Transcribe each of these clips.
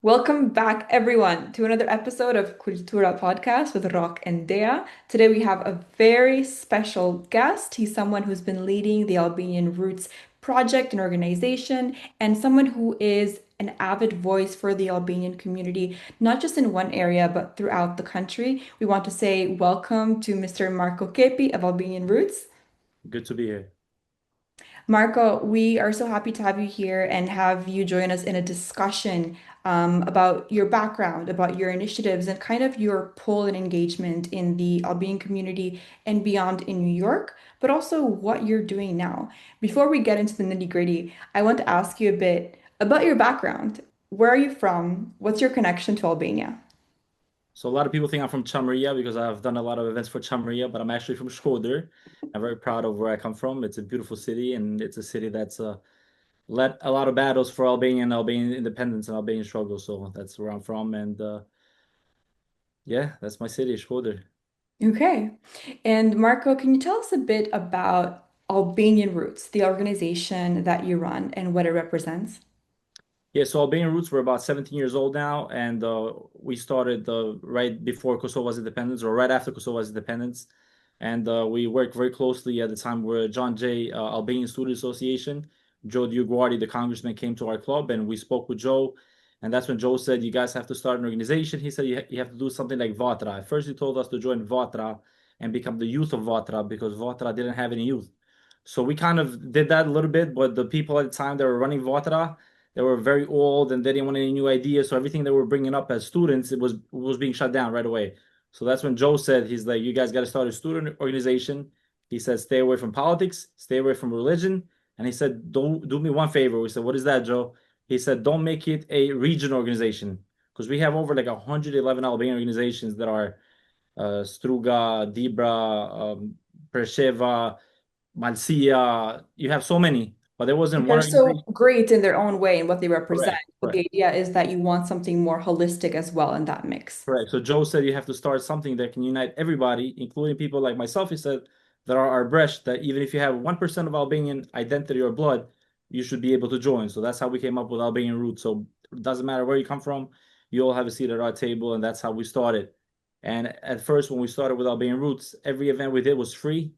Welcome back, everyone, to another episode of Kultura podcast with Rock and Dea. Today we have a very special guest. He's someone who's been leading the Albanian Roots project and organization, and someone who is an avid voice for the Albanian community, not just in one area, but throughout the country. We want to say welcome to Mr. Marko Kepi of Albanian Roots. Good to be here. Marco, we are so happy to have you here and have you join us in a discussion about your background, about your initiatives, and kind of your pull and engagement in the Albanian community and beyond in New York, but also what you're doing now. Before we get into the nitty-gritty, I want to ask you a bit about your background. Where are you from? What's your connection to Albania? So a lot of people think I'm from Chamria because I've done a lot of events for Chamria, but I'm actually from Shkodër. I'm very proud of where I come from. It's a beautiful city, and it's a city that's led a lot of battles for Albanian independence and Albanian struggle. So that's where I'm from, and yeah, that's my city, Shkodër. Okay. And Marco, can you tell us a bit about Albanian Roots, the organization that you run and what it represents? Yeah, so Albanian Roots, we're about 17 years old now, and we started right before Kosovo's independence, or right after Kosovo's independence. And we worked very closely at the time with John Jay, Albanian Student Association. Joe Diuguardi, the congressman, came to our club, and we spoke with Joe. And that's when Joe said, "You guys have to start an organization." He said, You have to do something like Vatra." At first, he told us to join Vatra and become the youth of Vatra because Vatra didn't have any youth. So we kind of did that a little bit, but the people at the time that were running Vatra, they were very old and they didn't want any new ideas. So everything they were bringing up as students, it was being shut down right away. So that's when Joe said, he's like, "You guys got to start a student organization." He said, "Stay away from politics, stay away from religion." And he said, "Don't do me one favor." We said, "What is that, Joe?" He said, "Don't make it a regional organization." Because we have over like 111 Albanian organizations that are Struga, Dibra, Preševa, Malcia. You have so many, but there wasn't one They're so organization. great in their own way and what they represent. Correct, But correct. the idea is that you want something more holistic as well in that mix. Correct. So Joe said you have to start something that can unite everybody, including people like myself. He said that are our breast, that even if you have 1% of Albanian identity or blood, you should be able to join. So that's how we came up with Albanian Roots. So it doesn't matter where you come from, you all have a seat at our table, and that's how we started. And at first, when we started with Albanian Roots, every event we did was free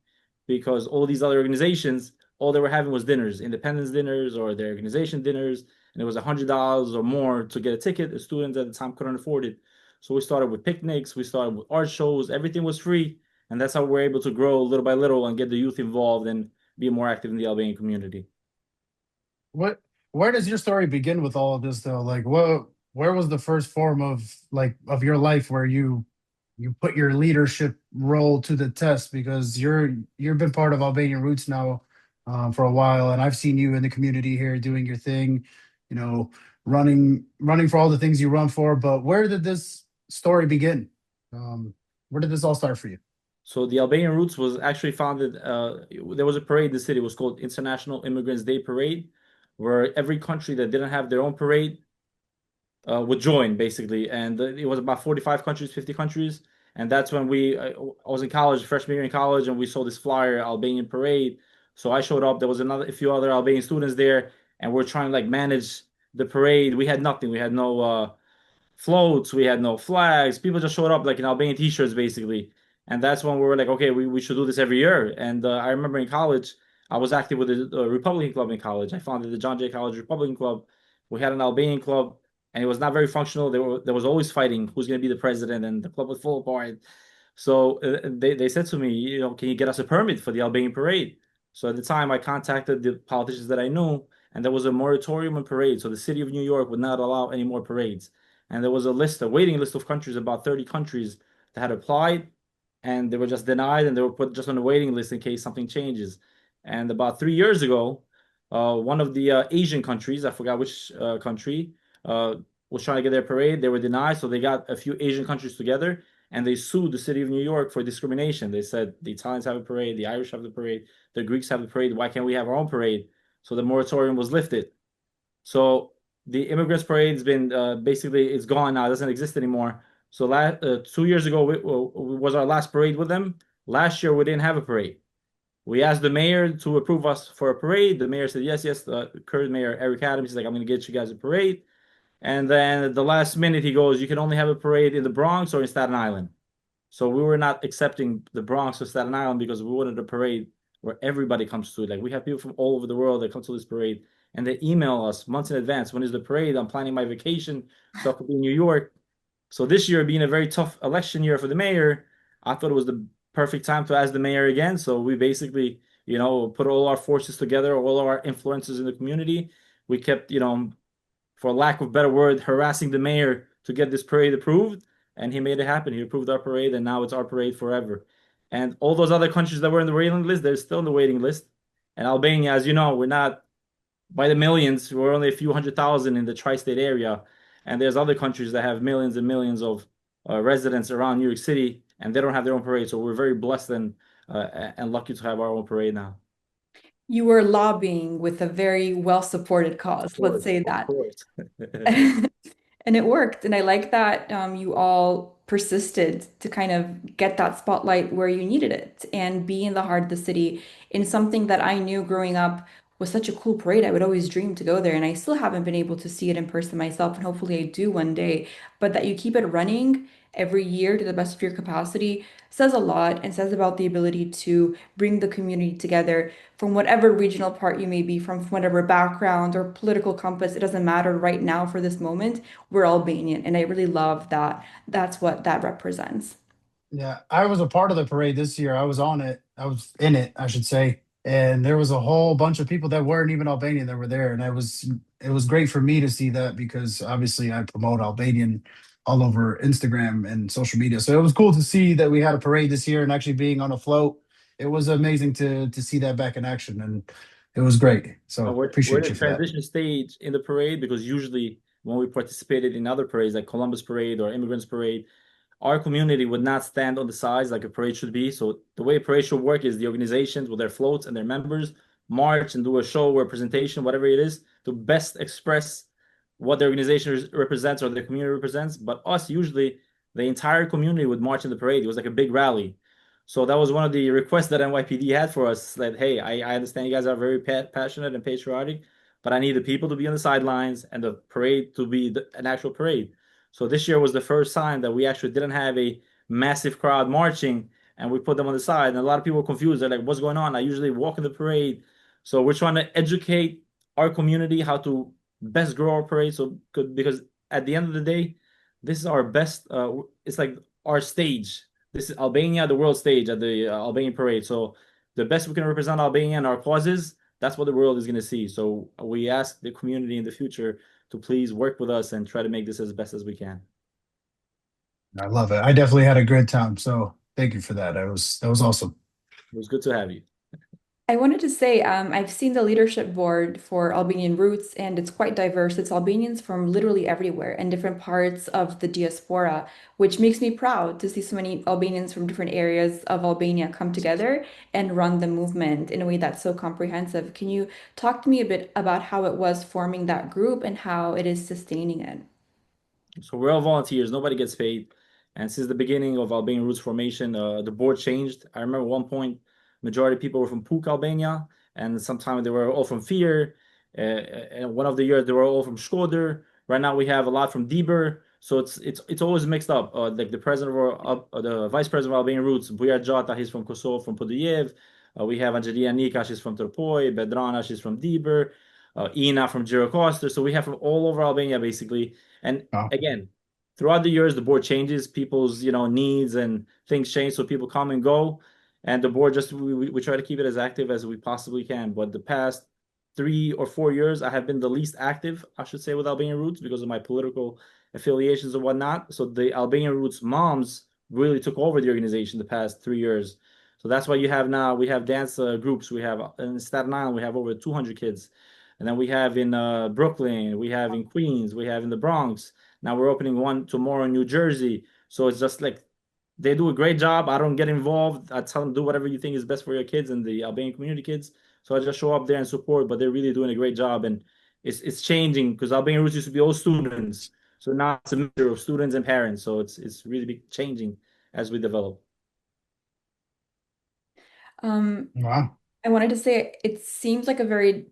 because all these other organizations, all they were having was dinners, independence dinners or their organization dinners, and it was $100 or more to get a ticket. The students at the time couldn't afford it. So we started with picnics, we started with art shows, everything was free. And that's how we're able to grow little by little and get the youth involved and be more active in the Albanian community. What where does your story begin with all of this though? Like where was the first form of of your life where you put your leadership role to the test because you've been part of Albanian Roots now for a while, and I've seen you in the community here doing your thing, you know, running for all the things you run for. But where did this story begin? Where did this all start for you? So the Albanian Roots was actually founded, there was a parade in the city, it was called International Immigrants Day Parade, where every country that didn't have their own parade would join basically, and it was about 45 countries, 50 countries, and that's when I was in college, freshman year in college, and we saw this flyer, Albanian Parade. So I showed up. There was a few other Albanian students there, and we're trying to like manage the parade. We had nothing. We had no floats. We had no flags. People just showed up like in Albanian t-shirts basically, and that's when we were like, okay, we should do this every year. And I remember in college, I was active with the Republican Club in college. I founded the John Jay College Republican Club. We had an Albanian club and it was not very functional. There was always fighting who's going to be the president, and the club would fall apart. So they said to me, can you get us a permit for the Albanian parade? So at the time, I contacted the politicians that I knew, and there was a moratorium on parades. So the city of New York would not allow any more parades. And there was a waiting list of countries, about 30 countries that had applied, and they were just denied, and they were put just on the waiting list in case something changes. And about 3 years ago, one of the Asian countries, I forgot which country, uh, was trying to get their parade. They were denied, so they got a few Asian countries together and they sued the city of New York for discrimination. They said the Italians have a parade, the Irish have the parade, the Greeks have the parade. Why can't we have our own parade? So the moratorium was lifted. So the immigrants parade has been basically it's gone now. It doesn't exist anymore. So 2 years ago was our last parade with them. Last year we didn't have a parade. We asked the mayor to approve us for a parade. The mayor said yes, yes. The current mayor Eric Adams is like, I'm going to get you guys a parade. And then at the last minute, he goes, you can only have a parade in the Bronx or in Staten Island. So we were not accepting the Bronx or Staten Island because we wanted a parade where everybody comes to it. Like we have people from all over the world that come to this parade and they email us months in advance. When is the parade? I'm planning my vacation, so I could be in New York. So this year being a very tough election year for the mayor, I thought it was the perfect time to ask the mayor again. So we basically, put all our forces together, all our influences in the community. We kept, for lack of better word, harassing the mayor to get this parade approved, and he made it happen. He approved our parade, and now it's our parade forever. And all those other countries that were in the waiting list, they're still in the waiting list. And Albania, as you know, we're not by the millions. We're only a few 100,000 in the tri-state area, and there's other countries that have millions and millions of residents around New York City, and they don't have their own parade. So we're very blessed and lucky to have our own parade now. You were lobbying with a very well-supported Of cause, let's course, say of that. course. And it worked. And I like that you all persisted to kind of get that spotlight where you needed it and be in the heart of the city in something that I knew growing up was such a cool parade. I would always dream to go there. And I still haven't been able to see it in person myself. And hopefully I do one day. But that you keep it running every year to the best of your capacity says a lot and says about the ability to bring the community together from whatever regional part you may be from whatever background or political compass. It doesn't matter right now for this moment. We're Albanian, and I really love that. That's what that represents. Yeah, I was a part of the parade this year. I was on it. I was in it, I should say. And there was a whole bunch of people that weren't even Albanian that were there. And it was great for me to see that because obviously I promote Albanian all over Instagram and social media. So it was cool to see that we had a parade this year and actually being on a float. It was amazing to see that back in action and it was great. So We're in appreciate a you for that. transition stage in the parade because usually when we participated in other parades like Columbus Parade or Immigrants Parade, our community would not stand on the sides like a parade should be. So the way a parade should work is the organizations with their floats and their members march and do a show or a presentation, whatever it is, to best express what the organization represents or the community represents. But us, usually, the entire community would march in the parade. It was like a big rally. So that was one of the requests that NYPD had for us. That hey, I understand you guys are very passionate and patriotic, but I need the people to be on the sidelines and the parade to be an actual parade. So this year was the first time that we actually didn't have a massive crowd marching, and we put them on the side. And a lot of people were confused. They're like, "What's going on?" I usually walk in the parade, so we're trying to educate our community how to best grow our parade. So because at the end of the day, this is our best. It's like our stage. This is Albania, the world stage at the Albanian parade. So the best we can represent Albania and our causes, that's what the world is going to see. So we ask the community in the future to please work with us and try to make this as best as we can. I love it. I definitely had a good time. So thank you for that. That was awesome. It was good to have you. I wanted to say, I've seen the leadership board for Albanian Roots, and it's quite diverse. It's Albanians from literally everywhere and different parts of the diaspora, which makes me proud to see so many Albanians from different areas of Albania come together and run the movement in a way that's so comprehensive. Can you talk to me a bit about how it was forming that group and how it is sustaining it? So we're all volunteers. Nobody gets paid. And since the beginning of Albanian Roots formation, the board changed. I remember one point, majority of people were from Puk, Albania, and sometimes they were all from Fier. And one of the years they were all from Shkodër. Right now we have a lot from Dibër. So it's always mixed up. Like the president of the vice president of Albanian Roots, Bujar Gjata, he's from Kosovo, from Podiljev. We have Angelina Nika, she's from Tërpoj. Bedrana, she's from Dibër. Ina from Gjirokastër. So we have from all over Albania basically. And Oh, again, throughout the years, the board changes, people's needs and things change, so people come and go, and the board just we try to keep it as active as we possibly can. But the past 3 or 4 years, I have been the least active, I should say, with Albanian Roots because of my political affiliations and whatnot. So the Albanian Roots moms really took over the organization the past 3 years. So that's why you have now we have dance groups. We have in Staten Island we have over 200 kids, and then we have in Brooklyn, we have in Queens, we have in the Bronx. Now we're opening one tomorrow in New Jersey. So it's just like they do a great job. I don't get involved. I tell them do whatever you think is best for your kids and the Albanian community kids. So I just show up there and support, but they're really doing a great job. And it's changing because Albanian Roots used to be all students. So now it's a mixture of students and parents. So it's really changing as we develop. Um, wow. I wanted to say it seems like a very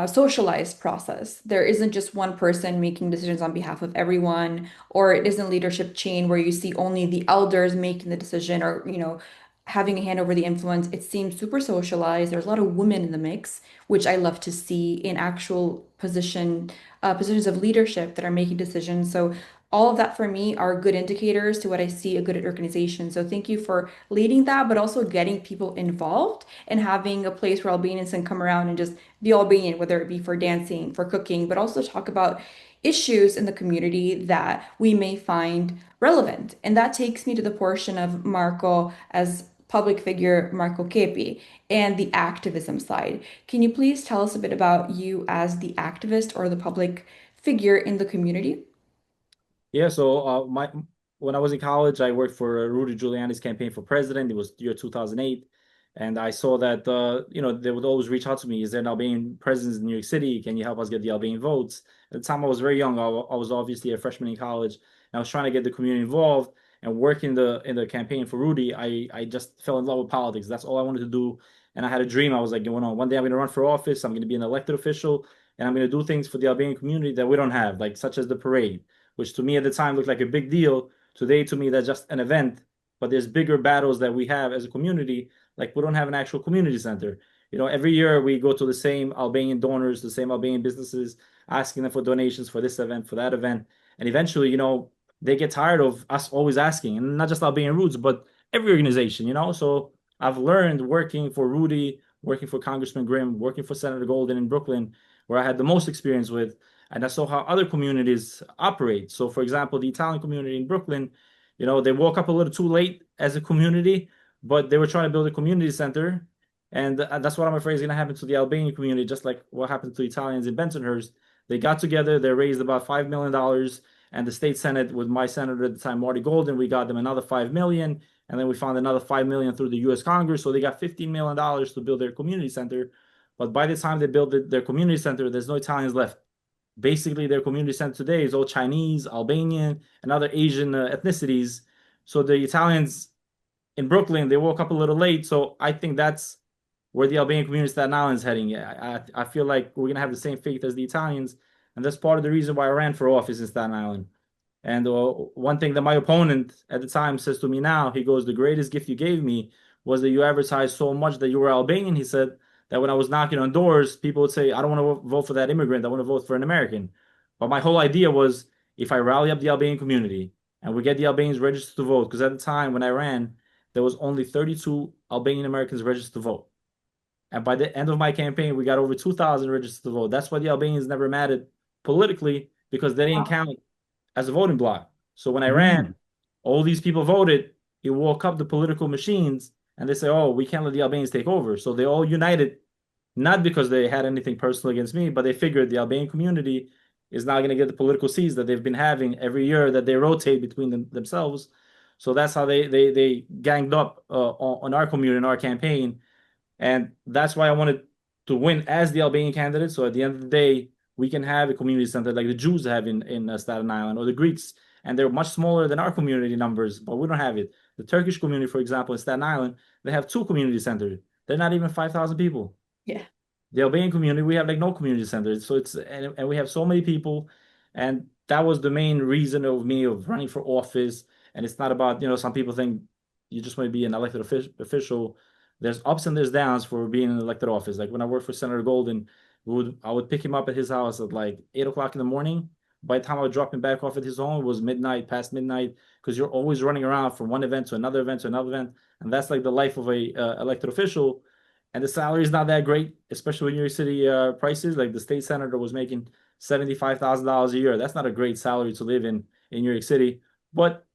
socialized process. There isn't just one person making decisions on behalf of everyone, or it isn't a leadership chain where you see only the elders making the decision or, having a hand over the influence. It seems super socialized. There's a lot of women in the mix, which I love to see in actual positions of leadership that are making decisions. So all of that for me are good indicators to what I see a good organization. So thank you for leading that, but also getting people involved and having a place where Albanians can come around and just be Albanian, whether it be for dancing, for cooking, but also talk about issues in the community that we may find relevant. And that takes me to the portion of Marko as public figure, Marko Kepi, and the activism side. Can you please tell us a bit about you as the activist or the public figure in the community? Yeah, so my when I was in college, I worked for Rudy Giuliani's campaign for president. It was year 2008, and I saw that they would always reach out to me. Is there an Albanian presence in New York City? Can you help us get the Albanian votes? At the time, I was very young. I was obviously a freshman in college, and I was trying to get the community involved and work in the campaign for Rudy. I just fell in love with politics. That's all I wanted to do, and I had a dream. I was like, going on one day I'm going to run for office. I'm going to be an elected official, and I'm going to do things for the Albanian community that we don't have, like such as the parade, which to me at the time looked like a big deal. Today, to me, that's just an event. But there's bigger battles that we have as a community. Like we don't have an actual community center. Every year we go to the same Albanian donors, the same Albanian businesses, asking them for donations for this event, for that event. And eventually, they get tired of us always asking, and not just Albanian Roots, but every organization. So I've learned working for Rudy, working for Congressman Grimm, working for Senator Golden in Brooklyn, where I had the most experience with, and I saw how other communities operate. So, for example, the Italian community in Brooklyn, they woke up a little too late as a community, but they were trying to build a community center. And that's what I'm afraid is going to happen to the Albanian community, just like what happened to Italians in Bensonhurst. They got together, they raised about $5 million, and the state Senate, with my senator at the time, Marty Golden, we got them another 5 million, and then we found another 5 million through the U.S. Congress. So they got $15 million to build their community center. But by the time they built their community center, there's no Italians left. Basically their community center today is all Chinese, Albanian, and other Asian ethnicities. So the Italians in Brooklyn, they woke up a little late. So I think that's where the Albanian community in Staten Island is heading. I feel like we're gonna have the same fate as the Italians, and that's part of the reason why I ran for office in Staten Island. And one thing that my opponent at the time says to me now, he goes, "The greatest gift you gave me was that you advertised so much that you were Albanian." He said that when I was knocking on doors, people would say, "I don't want to vote for that immigrant. I want to vote for an American." But my whole idea was, if I rally up the Albanian community and we get the Albanians registered to vote, because at the time when I ran, there was only 32 Albanian Americans registered to vote. And by the end of my campaign, we got over 2,000 registered to vote. That's why the Albanians never mattered politically, because they didn't count as a voting bloc. So when I ran, Mm. all these people voted. It woke up the political machines, and they say, "Oh, we can't let the Albanians take over." So they all united, not because they had anything personal against me, but they figured the Albanian community is not going to get the political seats that they've been having every year that they rotate between themselves. So that's how they ganged up on our community, in our campaign. And that's why I wanted to win as the Albanian candidate. So at the end of the day, we can have a community center like the Jews have in Staten Island, or the Greeks. And they're much smaller than our community numbers, but we don't have it. The Turkish community, for example, in Staten Island, they have two community centers. They're not even 5,000 people. Yeah. The Albanian community, we have like no community centers. So and we have so many people. And that was the main reason of me of running for office. And it's not about, some people think you just want to be an elected official. There's ups and there's downs for being in an elected office. Like when I worked for Senator Golden, I would pick him up at his house at like 8 o'clock in the morning. By the time I would drop him back off at his home, it was midnight, past midnight, because you're always running around from one event to another event to another event. And that's like the life of a elected official. And the salary is not that great, especially with New York City prices. Like the state senator was making $75,000 a year. That's not a great salary to live in New York City. But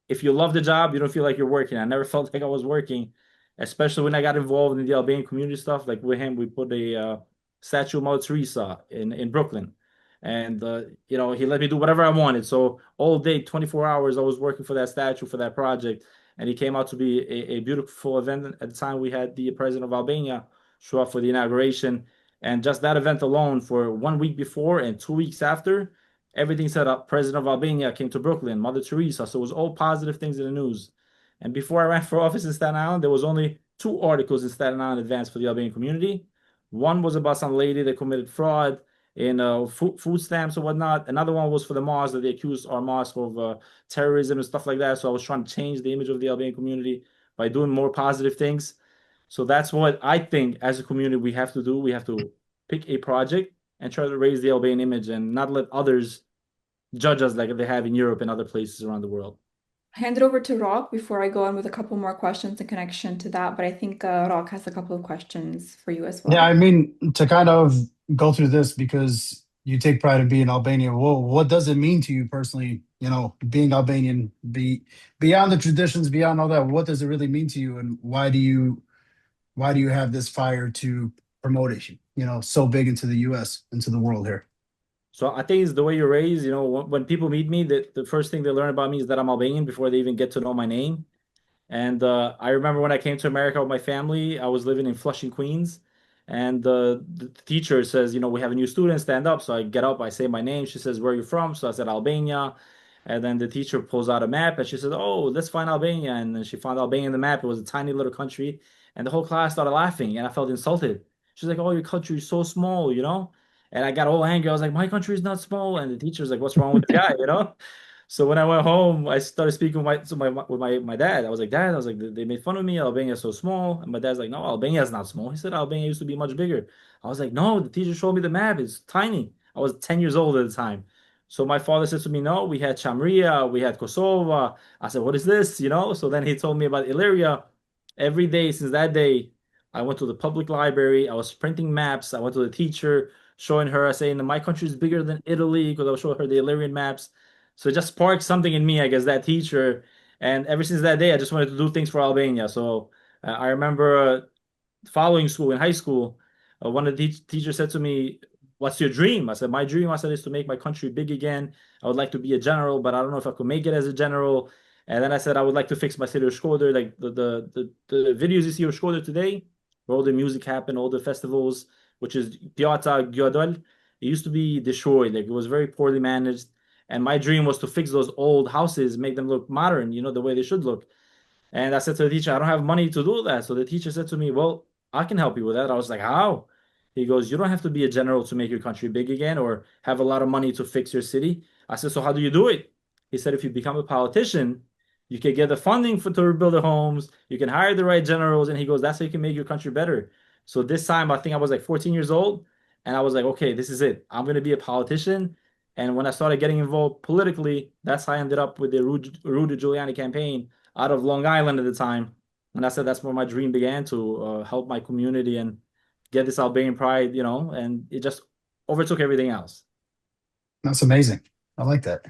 if you love the job, you don't feel like you're working. I never felt like I was working, especially when I got involved in the Albanian community stuff. Like with him, we put a statue of Mother Teresa in Brooklyn. And, he let me do whatever I wanted. So all day, 24 hours, I was working for that statue, for that project. And it came out to be a beautiful event. At the time, we had the President of Albania show up for the inauguration. And just that event alone, for 1 week before and 2 weeks after, everything set up. President of Albania came to Brooklyn, Mother Teresa. So it was all positive things in the news. And before I ran for office in Staten Island, there was only two articles in Staten Island advance for the Albanian community. One was about some lady that committed fraud in food stamps or whatnot. Another one was for the mosque that they accused our mosque of terrorism and stuff like that. So I was trying to change the image of the Albanian community by doing more positive things. So that's what I think as a community we have to do. We have to pick a project and try to raise the Albanian image and not let others judge us like they have in Europe and other places around the world. Hand it over to Rock before I go on with a couple more questions in connection to that. But I think Rock has a couple of questions for you as Yeah, well. I mean, to kind of go through this because you take pride in being Albanian. Well, what does it mean to you personally, being Albanian, beyond the traditions, beyond all that, what does it really mean to you and why do you have this fire to promote it, so big into the US, into the world here? So I think it's the way you're raised. When people meet me, the first thing they learn about me is that I'm Albanian before they even get to know my name. And I remember when I came to America with my family, I was living in Flushing, Queens. And the teacher says, we have a new student, stand up. So I get up, I say my name. She says, where are you from? So I said, Albania. And then the teacher pulls out a map and she said, oh, let's find Albania. And then she found Albania in the map. It was a tiny little country. And the whole class started laughing and I felt insulted. She's like, oh, your country is so small. And I got all angry. I was like, my country is not small. And the teacher's like, what's wrong with the guy? So when I went home, I started speaking with my dad. I was like, Dad, I was like, they made fun of me. Albania is so small. And my dad's like, no, Albania is not small. He said Albania used to be much bigger. I was like, no, the teacher showed me the map. It's tiny. I was 10 years old at the time. So my father said to me, no, we had Chamria, we had Kosovo. I said, what is this? So then he told me about Illyria. Every day since that day, I went to the public library. I was printing maps. I went to the teacher, showing her, saying that my country is bigger than Italy because I was showing her the Illyrian maps. So it just sparked something in me, I guess, that teacher. And ever since that day, I just wanted to do things for Albania. So I remember following school in high school, one of the teachers said to me, "What's your dream?" I said, "My dream," I said, "is to make my country big again. I would like to be a general, but I don't know if I could make it as a general." And then I said, "I would like to fix my city of Shkodër, like the videos you see of Shkodër today, where all the music happened, all the festivals, which is Pjata Gjodol. It used to be destroyed, like it was very poorly managed." And my dream was to fix those old houses, make them look modern, the way they should look. And I said to the teacher, I don't have money to do that. So the teacher said to me, well, I can help you with that. I was like, how? He goes, you don't have to be a general to make your country big again or have a lot of money to fix your city. I said, so how do you do it? He said, if you become a politician, you can get the funding to rebuild the homes, you can hire the right generals. And he goes, that's how you can make your country better. So this time, I think I was like 14 years old. And I was like, okay, this is it. I'm going to be a politician. And when I started getting involved politically, that's how I ended up with the Rudy Giuliani campaign out of Long Island at the time. And I said that's where my dream began to help my community and get this Albanian pride, and it just overtook everything else. That's amazing. I like that.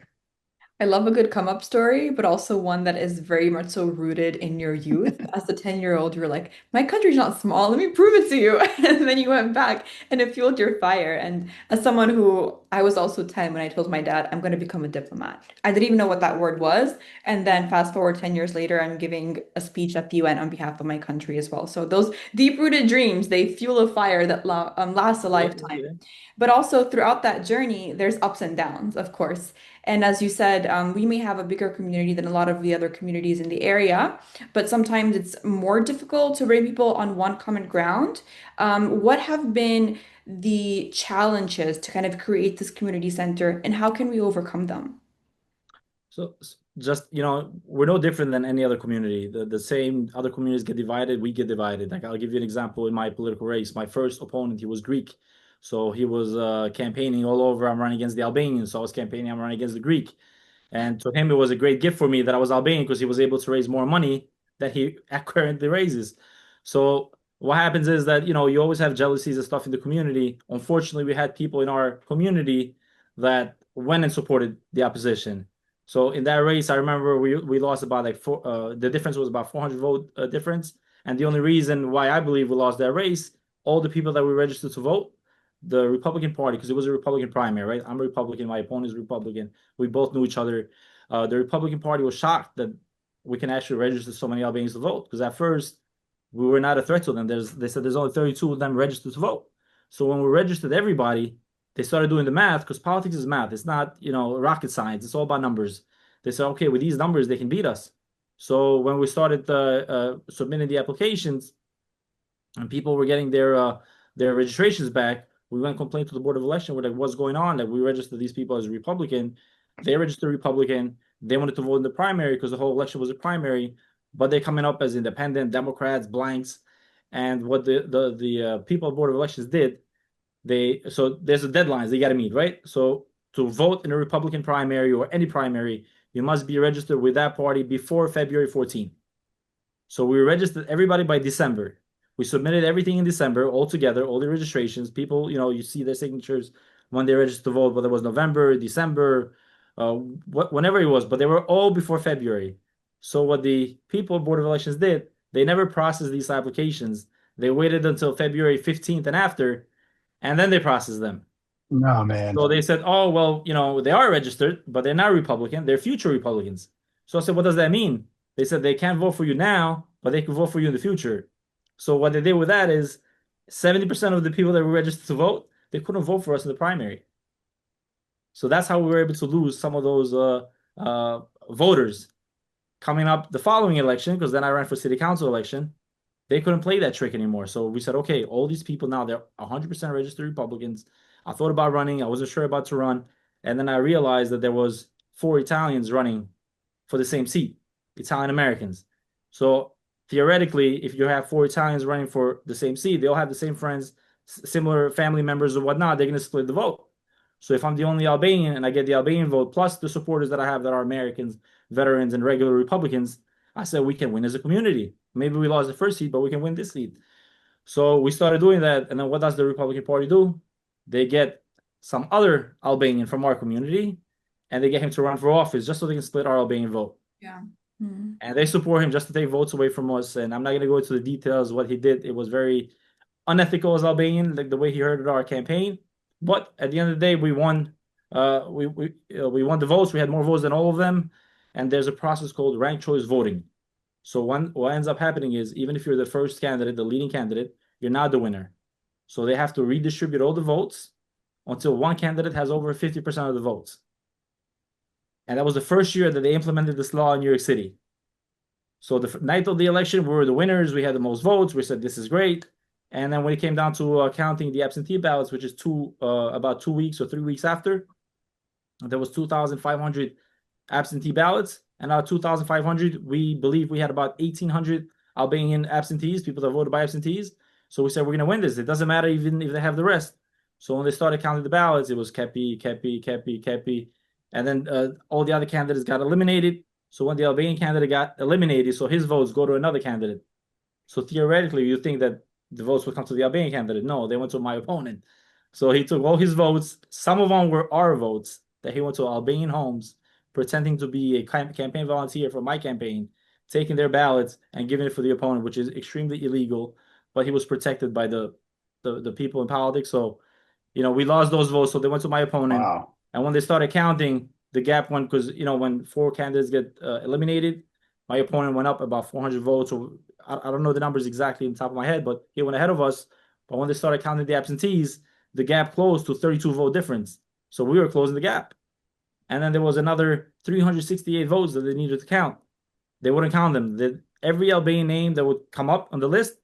I love a good come up story, but also one that is very much so rooted in your youth. As a 10-year-old, you were like, my country's not small, let me prove it to you. And then you went back and it fueled your fire. And as someone who I was also 10 when I told my dad, I'm going to become a diplomat. I didn't even know what that word was. And then fast forward 10 years later, I'm giving a speech at the UN on behalf of my country as well. So those deep-rooted dreams, they fuel a fire that lasts a Yeah, lifetime. yeah. But also throughout that journey, there's ups and downs, of course. And as you said, we may have a bigger community than a lot of the other communities in the area, but sometimes it's more difficult to bring people on one common ground. What have been the challenges to kind of create this community center, and how can we overcome them? So just, we're no different than any other community. The same other communities get divided, we get divided. Like I'll give you an example in my political race. My first opponent, he was Greek. So he was campaigning all over. I'm running against the Albanians. So I was campaigning, I'm running against the Greek. And to him, it was a great gift for me that I was Albanian because he was able to raise more money than he currently raises. So what happens is that, you always have jealousies and stuff in the community. Unfortunately, we had people in our community that went and supported the opposition. So in that race, I remember we lost about like the difference was about 400 vote difference. And the only reason why I believe we lost that race, all the people that we registered to vote, the Republican Party, because it was a Republican primary, right? I'm a Republican, my opponent is Republican. We both knew each other. The Republican Party was shocked that we can actually register so many Albanians to vote because at first we were not a threat to them. They said there's only 32 of them registered to vote. So when we registered everybody, they started doing the math because politics is math. It's not, rocket science. It's all about numbers. They said, okay, with these numbers, they can beat us. So when we started submitting the applications and people were getting their registrations back. We went and complained to the Board of Election. We're like, what's going on? Like, we registered these people as Republican. They registered Republican. They wanted to vote in the primary because the whole election was a primary, but they're coming up as independent, Democrats, blanks. And what the people at Board of Elections did, so there's a deadlines they got to meet, right? So to vote in a Republican primary or any primary, you must be registered with that party before February 14th. So we registered everybody by December. We submitted everything in December, all together, all the registrations. People, you see their signatures when they registered to vote, whether it was November, December, whenever it was, but they were all before February. So what the people Board of Elections did, they never processed these applications. They waited until February 15th and after, and then they processed them. No, man. So they said, oh, well, they are registered, but they're not Republican. They're future Republicans. So I said, what does that mean? They said they can't vote for you now, but they can vote for you in the future. So what they did with that is 70% of the people that were registered to vote, they couldn't vote for us in the primary. So that's how we were able to lose some of those voters coming up the following election, because then I ran for city council election. They couldn't play that trick anymore. So we said, okay, all these people now, they're 100% registered Republicans. I thought about running. I wasn't sure about to run. And then I realized that there was 4 Italians running for the same seat, Italian Americans. So theoretically, if you have 4 Italians running for the same seat, they all have the same friends, similar family members or whatnot, they're going to split the vote. So if I'm the only Albanian and I get the Albanian vote, plus the supporters that I have that are Americans, veterans, and regular Republicans, I said we can win as a community. Maybe we lost the first seat, but we can win this seat. So we started doing that. And then what does the Republican Party do? They get some other Albanian from our community and they get him to run for office just so they can split our Albanian vote. Yeah. Mm-hmm. And they support him just to take votes away from us. And I'm not going to go into the details of what he did. It was very unethical as Albanian, like the way he hurted our campaign. But at the end of the day, we won. We won the votes. We had more votes than all of them. And there's a process called ranked choice voting. So what ends up happening is even if you're the first candidate, the leading candidate, you're not the winner. So they have to redistribute all the votes until one candidate has over 50% of the votes. And that was the first year that they implemented this law in New York City. So the night of the election, we were the winners. We had the most votes. We said, this is great. And then when it came down to counting the absentee ballots, which is about 2 weeks or 3 weeks after, there was 2,500 absentee ballots. And out of 2,500, we believe we had about 1,800 Albanian absentees, people that voted by absentees. So we said, we're going to win this. It doesn't matter even if they have the rest. So when they started counting the ballots, it was Kepi, Kepi, Kepi, Kepi. And then all the other candidates got eliminated. So when the Albanian candidate got eliminated, so his votes go to another candidate. So theoretically, you think that the votes would come to the Albanian candidate. No, they went to my opponent. So he took all his votes. Some of them were our votes that he went to Albanian homes, pretending to be a campaign volunteer for my campaign, taking their ballots and giving it for the opponent, which is extremely illegal. But he was protected by the people in politics. So, we lost those votes. So they went to my opponent. Wow. And when they started counting, the gap went because, when 4 candidates get eliminated, my opponent went up about 400 votes. So I don't know the numbers exactly on top of my head, but he went ahead of us. But when they started counting the absentees, the gap closed to 32 vote difference. So we were closing the gap. And then there was another 368 votes that they needed to count. They wouldn't count them. Every Albanian name that would come up on the list,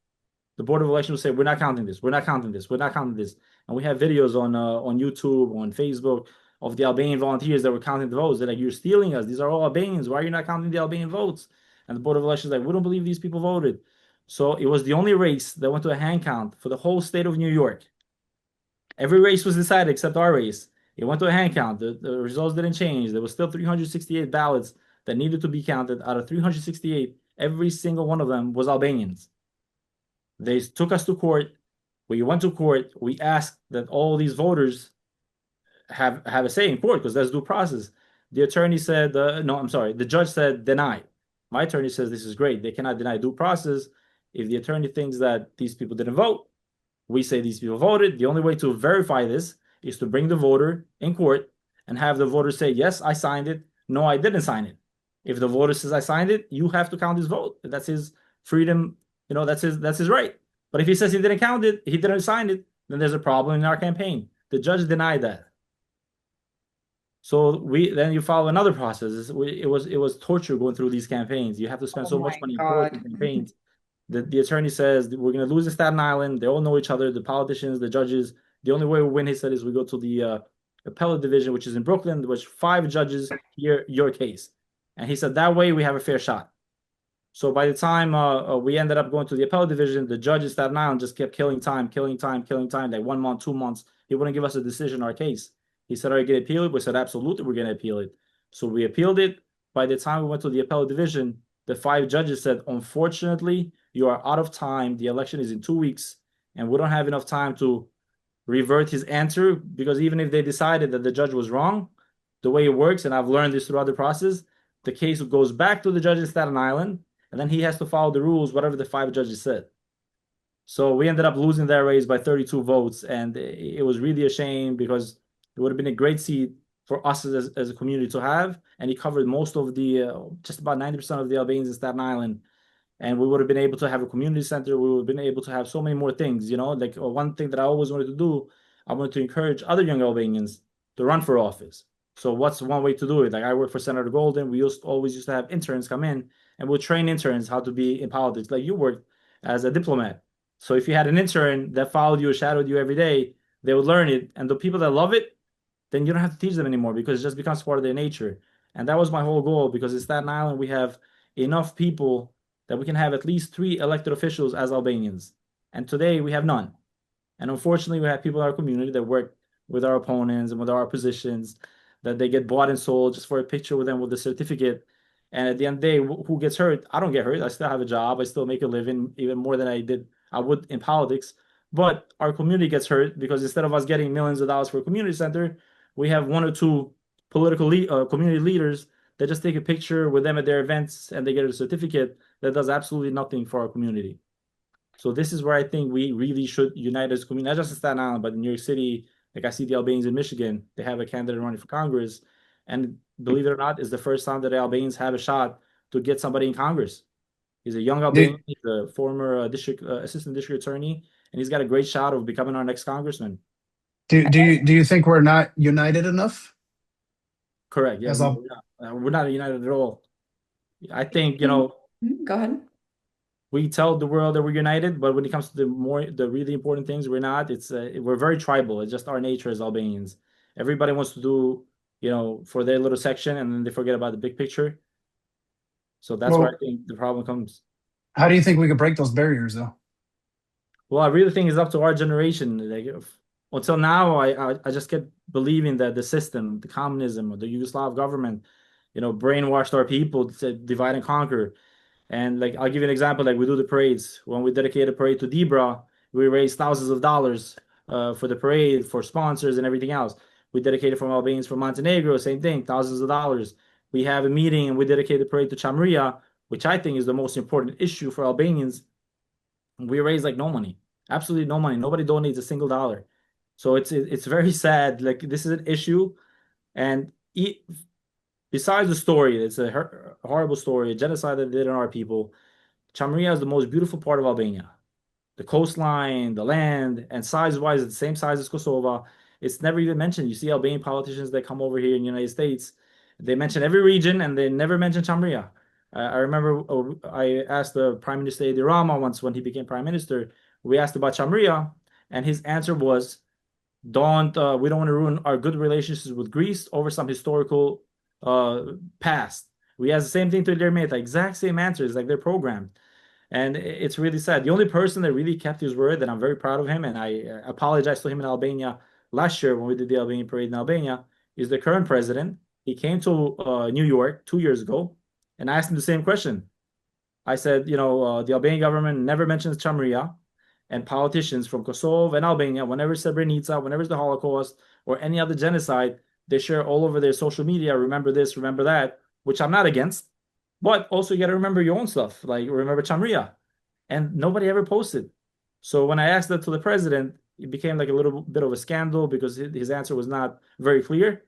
the Board of Elections would say, we're not counting this, we're not counting this, we're not counting this. And we have videos on YouTube, on Facebook, of the Albanian volunteers that were counting the votes. They're like, you're stealing us. These are all Albanians. Why are you not counting the Albanian votes? And the Board of Elections is like, we don't believe these people voted. So it was the only race that went to a hand count for the whole state of New York. Every race was decided except our race. It went to a hand count. The results didn't change. There was still 368 ballots that needed to be counted. Out of 368, every single one of them was Albanians. They took us to court. We went to court. We asked that all these voters have a say in court because that's due process. The attorney said, no, I'm sorry. The judge said deny. My attorney says this is great. They cannot deny due process. If the attorney thinks that these people didn't vote, we say these people voted. The only way to verify this is to bring the voter in court and have the voter say, yes, I signed it. No, I didn't sign it. If the voter says I signed it, you have to count his vote. That's his freedom. That's his right. But if he says he didn't count it, he didn't sign it, then there's a problem in our campaign. The judge denied that. So then you follow another process. It was torture going through these campaigns. You have to spend so much money in court in campaigns. The attorney says we're going to lose in Staten Island. They all know each other, the politicians, the judges. The only way we win, he said, is we go to the appellate division, which is in Brooklyn, which 5 judges hear your case. And he said that way we have a fair shot. So by the time we ended up going to the appellate division, the judge in Staten Island just kept killing time, like 1 month, 2 months. He wouldn't give us a decision on our case. He said, "Are you going to appeal it?" We said, "Absolutely, we're going to appeal it." So we appealed it. By the time we went to the appellate division, the 5 judges said, "Unfortunately, you are out of time. The election is in 2 weeks, and we don't have enough time to revert his answer, because even if they decided that the judge was wrong, the way it works, and I've learned this throughout the process, the case goes back to the judge in Staten Island, and then he has to follow the rules, whatever the 5 judges said." So we ended up losing that race by 32 votes, and it was really a shame, because it would have been a great seat for us as a community to have, and he covered most of the just about 90% of the Albanians in Staten Island, and we would have been able to have a community center. We would have been able to have so many more things, like one thing that I always wanted to do, I wanted to encourage other young Albanians to run for office. So what's one way to do it? Like, I work for Senator Golden. We always used to have interns come in, and we'll train interns how to be in politics. Like, you worked as a diplomat. So if you had an intern that followed you or shadowed you every day, they would learn it. And the people that love it, then you don't have to teach them anymore, because it just becomes part of their nature. And that was my whole goal, because in Staten Island, we have enough people that we can have at least 3 elected officials as Albanians. And today we have none. And unfortunately, we have people in our community that work with our opponents and with our oppositions, that they get bought and sold just for a picture with them with a certificate. And at the end of the day, who gets hurt? I don't get hurt. I still have a job. I still make a living, even more than I would in politics. But our community gets hurt, because instead of us getting millions of dollars for a community center, we have 1 or 2 community leaders that just take a picture with them at their events, and they get a certificate that does absolutely nothing for our community. So this is where I think we really should unite as a community, not just in Staten Island, but in New York City. Like, I see the Albanians in Michigan, they have a candidate running for Congress. And believe it or not, it's the first time that the Albanians have a shot to get somebody in Congress. He's a young Do, Albanian, he's a former assistant district attorney, and he's got a great shot of becoming our next congressman. do you think we're not united enough Correct. Yeah, as no, a we're not united at all. I think, Go ahead. we tell the world that we're united, but when it comes to the really important things, we're not. We're very tribal. It's just our nature as Albanians. Everybody wants to do, for their little section, and then they forget about the big picture. So that's where I well? think the problem comes. How do you think we could break those barriers, though? Well, I really think it's up to our generation. Like, until now, I just kept believing that the system, the communism, or the Yugoslav government, brainwashed our people to divide and conquer. And, like, I'll give you an example. Like, we do the parades. When we dedicate a parade to Debra, we raise thousands of dollars for the parade, for sponsors and everything else. We dedicate it from Albanians from Montenegro, same thing, thousands of dollars. We have a meeting and we dedicate the parade to Chamria, which I think is the most important issue for Albanians. We raise like no money, absolutely no money. Nobody donates a single dollar. So it's very sad. Like, this is an issue, and besides the story, it's a horrible story, a genocide that they did on our people. Chamria is the most beautiful part of Albania. The coastline, the land, and size-wise, it's the same size as Kosovo. It's never even mentioned. You see Albanian politicians that come over here in the United States, they mention every region, and they never mention Chamria. I remember I asked the Prime Minister Edi Rama once, when he became Prime Minister, we asked about Chamria, and his answer was, we don't want to ruin our good relationships with Greece over some historical past. We asked the same thing to Dermeta, exact same answers, like they're programmed. And it's really sad. The only person that really kept his word, and I'm very proud of him, and I apologized to him in Albania last year when we did the Albanian parade in Albania, is the current president. He came to New York 2 years ago, and I asked him the same question. I said, the Albanian government never mentions Chamria, and politicians from Kosovo and Albania, whenever Srebrenica, whenever it's the Holocaust or any other genocide, they share all over their social media, remember this, remember that, which I'm not against. But also, you got to remember your own stuff, like remember Chamria. And nobody ever posted. So when I asked that to the president, it became like a little bit of a scandal, because his answer was not very clear.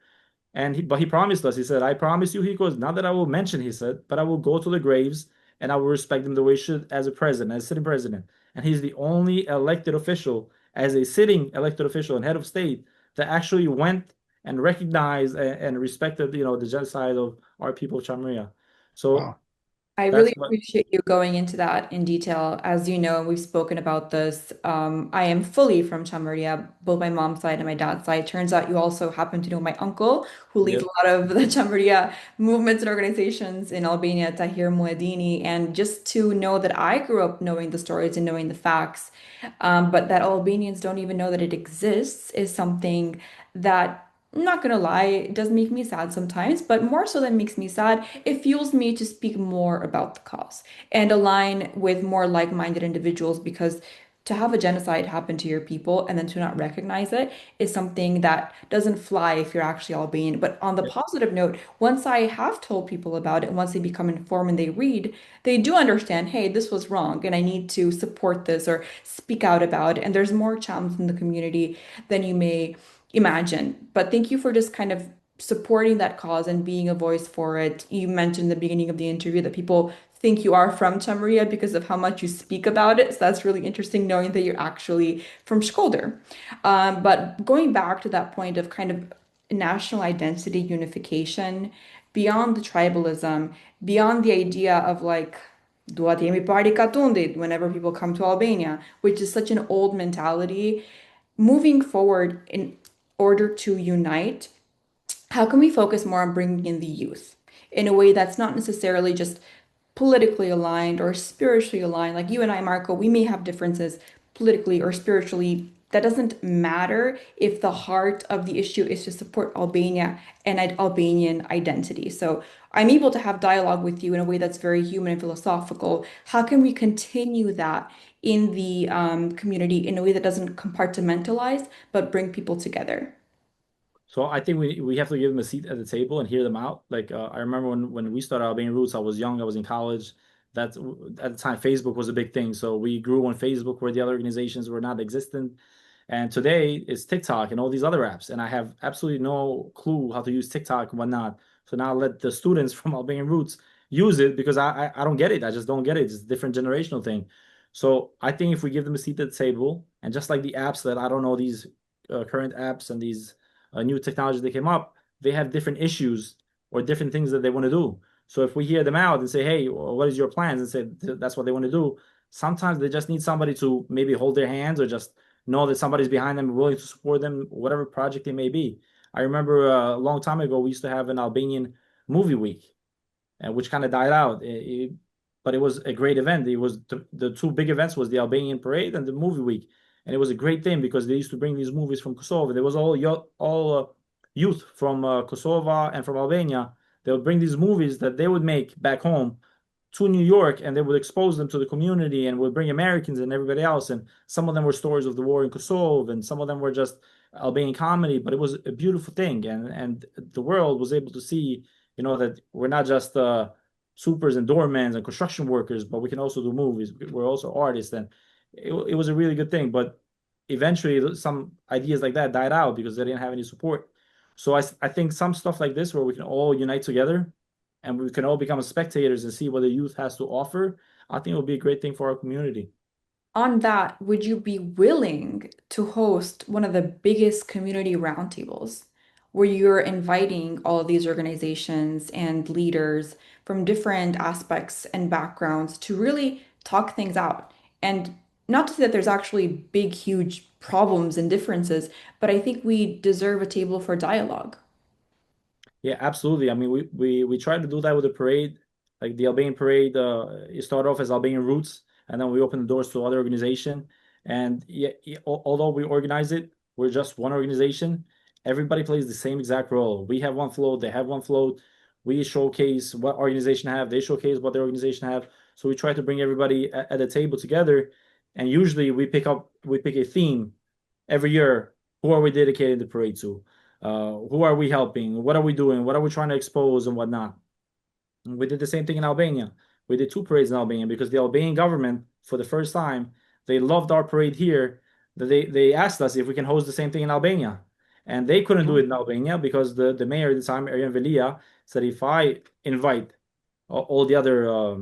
But he promised us. He said, "I promise you," he goes, "not that I will mention," he said, "but I will go to the graves and I will respect him the way he should as a president, as a sitting president." And he's the only elected official, as a sitting elected official and head of state, that actually went and recognized and respected, the genocide of our people of Chamria. So Wow. I That's really what. appreciate you going into that in detail. As you know, we've spoken about this. I am fully from Chamarria, both my mom's side and my dad's side. Turns out you also happen to know my uncle, who leads a Yep. lot of the Chamarria movements and organizations in Albania, Tahir Muedini. And just to know that I grew up knowing the stories and knowing the facts, but that Albanians don't even know that it exists is something that I'm not gonna lie, it does make me sad sometimes, but more so than makes me sad, it fuels me to speak more about the cause and align with more like-minded individuals because to have a genocide happen to your people and then to not recognize it is something that doesn't fly if you're actually Albanian. But on the Yep. positive note, once I have told people about it, once they become informed and they read, they do understand, hey, this was wrong and I need to support this or speak out about it. And there's more challenge in the community than you may imagine. But thank you for just kind of supporting that cause and being a voice for it. You mentioned in the beginning of the interview that people think you are from Chamaria because of how much you speak about it. So that's really interesting knowing that you're actually from Shkodër. But going back to that point of kind of national identity unification, beyond the tribalism, beyond the idea of like, "Duat jemi pari katundit" whenever people come to Albania, which is such an old mentality moving forward in order to unite, how can we focus more on bringing in the youth in a way that's not necessarily just politically aligned or spiritually aligned? Like you and I, Marco, we may have differences politically or spiritually. That doesn't matter if the heart of the issue is to support Albania and Albanian identity. So I'm able to have dialogue with you in a way that's very human and philosophical. How can we continue that in the community in a way that doesn't compartmentalize, but bring people together? So I think we have to give them a seat at the table and hear them out. Like I remember when we started Albanian Roots, I was young, I was in college. That at the time Facebook was a big thing. So we grew on Facebook where the other organizations were not existent. And today it's TikTok and all these other apps. And I have absolutely no clue how to use TikTok and whatnot. So now let the students from Albanian Roots use it because I don't get it. I just don't get it. It's a different generational thing. So I think if we give them a seat at the table and just like the apps that I don't know, these current apps and these new technology that came up, they have different issues or different things that they want to do. So if we hear them out and say, "Hey, what is your plans?" and say that's what they want to do, sometimes they just need somebody to maybe hold their hands or just know that somebody's behind them, willing to support them, whatever project it may be. I remember a long time ago we used to have an Albanian movie week, which kind of died out. But it was a great event. It was the two big events was the Albanian Parade and the movie week, and it was a great thing because they used to bring these movies from Kosovo. There was all youth from Kosovo and from Albania. They would bring these movies that they would make back home to New York, and they would expose them to the community, and would bring Americans and everybody else. And some of them were stories of the war in Kosovo, and some of them were just Albanian comedy. But it was a beautiful thing, and the world was able to see, that we're not just supers and doormans and construction workers, but we can also do movies. We're also artists, and it was a really good thing. But eventually, some ideas like that died out because they didn't have any support. So I think some stuff like this, where we can all unite together and we can all become spectators and see what the youth has to offer, I think it will be a great thing for our community. On that, would you be willing to host one of the biggest community roundtables where you're inviting all of these organizations and leaders from different aspects and backgrounds to really talk things out? And not to say that there's actually big, huge problems and differences, but I think we deserve a table for dialogue. Yeah, absolutely. I mean, we tried to do that with the parade, like the Albanian parade. It started off as Albanian Roots, and then we opened the doors to other organization. And yeah, although we organize it, we're just one organization. Everybody plays the same exact role. We have one float, they have one float. We showcase what organization have, they showcase what their organization have. So we try to bring everybody at a table together. And usually we pick a theme every year. Who are we dedicating the parade to? Who are we helping? What are we doing? What are we trying to expose and whatnot? And we did the same thing in Albania. We did two parades in Albania because the Albanian government, for the first time, they loved our parade here. That they asked us if we can host the same thing in Albania, and they couldn't do it in Albania because the mayor at the time, Aryan Velia, said if I invite all the other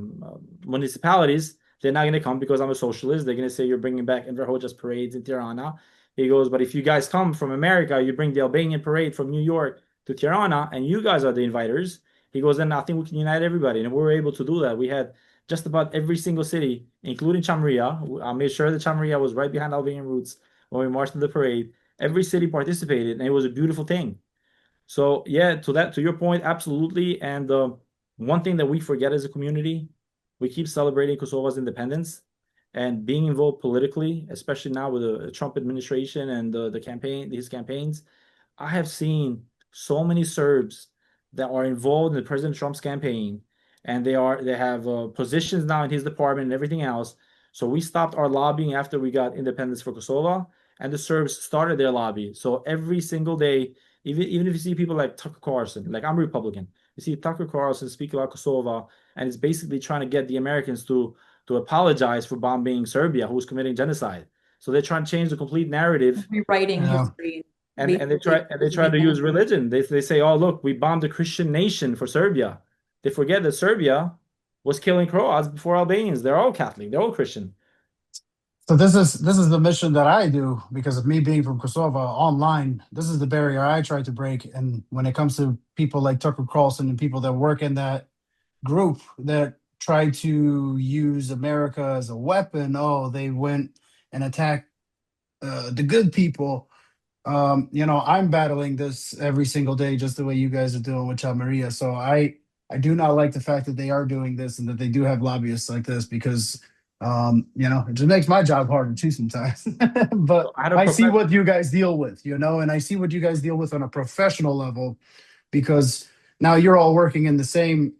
municipalities, they're not going to come because I'm a socialist. They're going to say you're bringing back Enver Hoxha's parades in Tirana. He goes, but if you guys come from America, you bring the Albanian parade from New York to Tirana, and you guys are the inviters, He goes, and I think we can unite everybody. And we were able to do that. We had just about every single city, including Chamria. I made sure that Chamria was right behind Albanian Roots when we marched in the parade. Every city participated, and it was a beautiful thing. So yeah, to your point, absolutely. And one thing that we forget as a community, we keep celebrating Kosovo's independence and being involved politically, especially now with the Trump administration and his campaigns. I have seen so many Serbs that are involved in President Trump's campaign, and they have positions now in his department and everything else. So we stopped our lobbying after we got independence for Kosovo, and the Serbs started their lobby. So every single day, even if you see people like Tucker Carlson, like I'm Republican, you see Tucker Carlson speak about Kosovo, and it's basically trying to get the Americans to apologize for bombing Serbia, who's committing genocide. So they're trying to change the complete narrative, Rewriting Yeah. history. and they try to use religion. They say, oh look, we bombed a Christian nation for Serbia. They forget that Serbia was killing Croats before Albanians. They're all Catholic. They're all Christian. So this is the mission that I do because of me being from Kosovo online. This is the barrier I try to break. And when it comes to people like Tucker Carlson and people that work in that group that try to use America as a weapon, oh, they went and attacked the good people. I'm battling this every single day, just the way you guys are doing with Maria. So I do not like the fact that they are doing this and that they do have lobbyists like this because it just makes my job harder too sometimes. But I see what you guys deal with, and I see what you guys deal with on a professional level because now you're all working in the same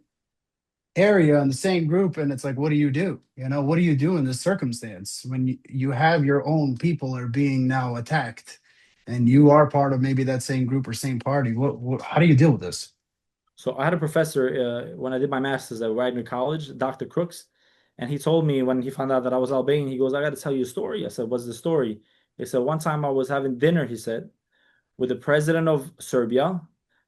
area in the same group, and it's like, what do you do? What do you do in this circumstance when you have your own people are being now attacked and you are part of maybe that same group or same party? How do you deal with this? So I had a professor when I did my master's at Wagner College, Dr. Crooks, and he told me when he found out that I was Albanian, he goes, I got to tell you a story. I said, what's the story? He said, one time I was having dinner, he said, with the president of Serbia,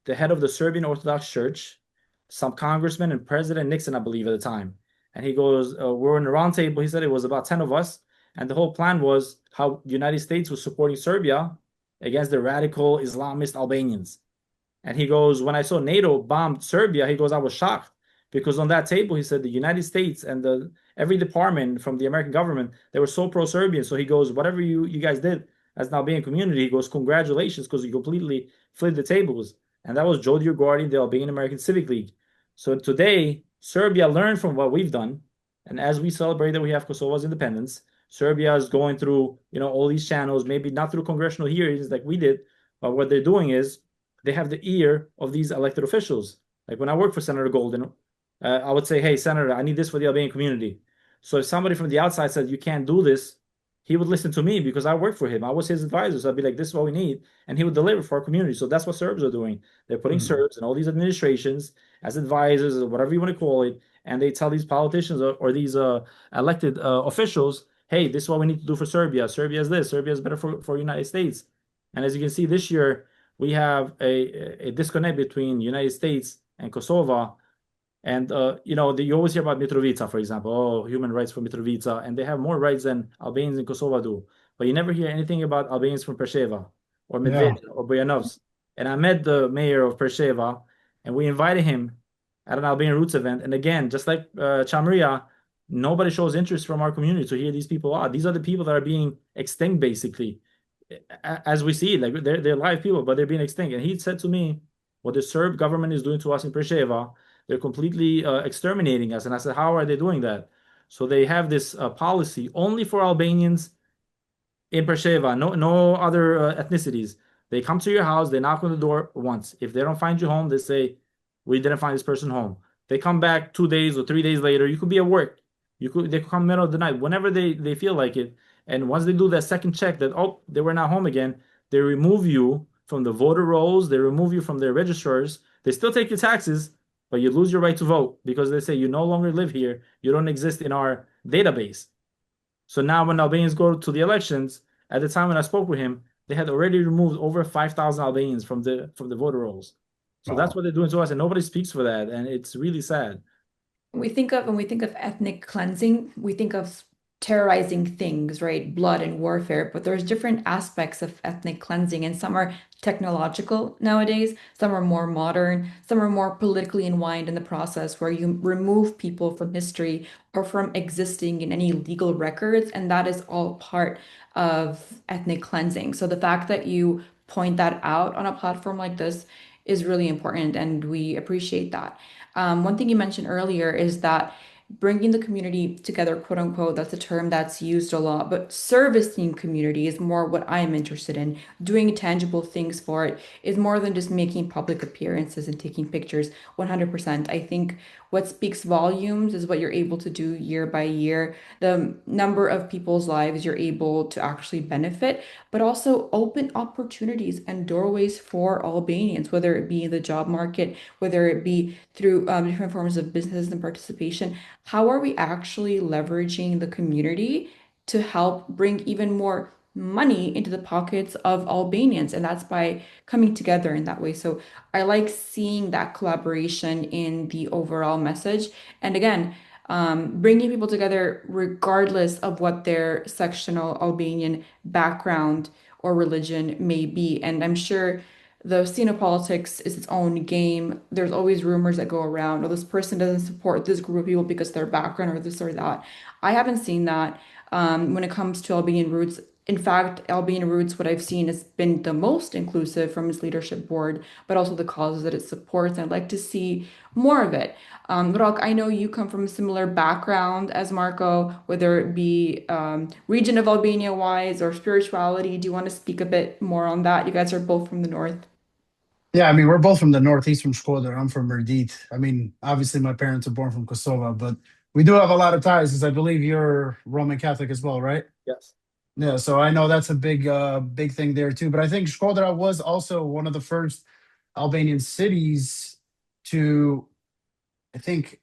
the head of the Serbian Orthodox Church, some congressman, and President Nixon, I believe, at the time. And he goes, we're in a round table. He said it was about 10 of us. And the whole plan was how the United States was supporting Serbia against the radical Islamist Albanians. And he goes, when I saw NATO bombed Serbia, he goes, I was shocked because on that table, he said the United States and every department from the American government, they were so pro-Serbian. So he goes, whatever you guys did as an Albanian community, he goes, congratulations, because you completely flipped the tables. And that was Joe Diorguardi, the Albanian American Civic League. So today, Serbia learned from what we've done. And as we celebrate that we have Kosovo's independence, Serbia is going through, all these channels, maybe not through congressional hearings like we did, but what they're doing is they have the ear of these elected officials. Like when I worked for Senator Golden, I would say, hey, Senator, I need this for the Albanian community. So if somebody from the outside said, you can't do this, he would listen to me because I worked for him. I was his advisor. So I'd be like, this is what we need. And he would deliver for our community. So that's what Serbs are doing. They're putting Serbs in all these administrations as advisors or whatever you want to call it. And they tell these politicians or these elected officials, hey, this is what we need to do for Serbia. Serbia is this. Serbia is better for United States. And as you can see this year, we have a disconnect between United States and Kosovo. And you always hear about Mitrovica, for example. Oh, human rights for Mitrovica, and they have more rights than Albanians in Kosovo do. But you never hear anything about Albanians from Preševa or Medveđa or Bujanovsk. And I met the mayor of Preševa, and we invited him at an Albanian Roots event. And again, just like Chamria, nobody shows interest from our community to hear these people are. These are the people that are being extinct, basically, as we see. Like they're live people, but they're being extinct. And he said to me, what the Serb government is doing to us in Preševa, they're completely exterminating us. And I said, how are they doing that? So they have this policy only for Albanians in Preševa, no other ethnicities. They come to your house, they knock on the door once. If they don't find you home, they say, we didn't find this person home. They come back 2 days or 3 days later. You could be at work. They could come middle of the night, whenever they feel like it. And once they do that second check that, oh, they were not home again, they remove you from the voter rolls, they remove you from their registrars. They still take your taxes, but you lose your right to vote because they say you no longer live here. You don't exist in our database. So now when Albanians go to the elections, at the time when I spoke with him, they had already removed over 5,000 Albanians from the voter rolls. So that's what they're doing to us, and nobody speaks for that, and it's really sad. When we think of ethnic cleansing, we think of terrorizing things, right? Blood and warfare, but there's different aspects of ethnic cleansing, and some are technological nowadays, some are more modern, some are more politically entwined in the process where you remove people from history or from existing in any legal records, and that is all part of ethnic cleansing. So the fact that you point that out on a platform like this is really important, and we appreciate that. One thing you mentioned earlier is that bringing the community together, quote unquote, that's a term that's used a lot, but servicing community is more what I'm interested in. Doing tangible things for it is more than just making public appearances and taking pictures. 100%. I think what speaks volumes is what you're able to do year by year, the number of people's lives you're able to actually benefit, but also open opportunities and doorways for Albanians, whether it be in the job market, whether it be through different forms of business and participation. How are we actually leveraging the community to help bring even more money into the pockets of Albanians? And that's by coming together in that way. So I like seeing that collaboration in the overall message. And again, bringing people together regardless of what their sectional Albanian background or religion may be. And I'm sure the xenopolitics is its own game. There's always rumors that go around, oh, this person doesn't support this group of people because their background or this or that. I haven't seen that when it comes to Albanian Roots. In fact, Albanian Roots, what I've seen has been the most inclusive from its leadership board, but also the causes that it supports. And I'd like to see more of it. Rok, I know you come from a similar background as Marco, whether it be region of Albania wise or spirituality. Do you want to speak a bit more on that? You guys are both from the north. Yeah, I mean, we're both from the northeast from Shkodër. I'm from Merdit. I mean, obviously, my parents are born from Kosovo, but we do have a lot of ties, because I believe you're Roman Catholic as well, right? Yes. Yeah, so I know that's a big thing there too. But I think Shkodra was also one of the first Albanian cities to, I think,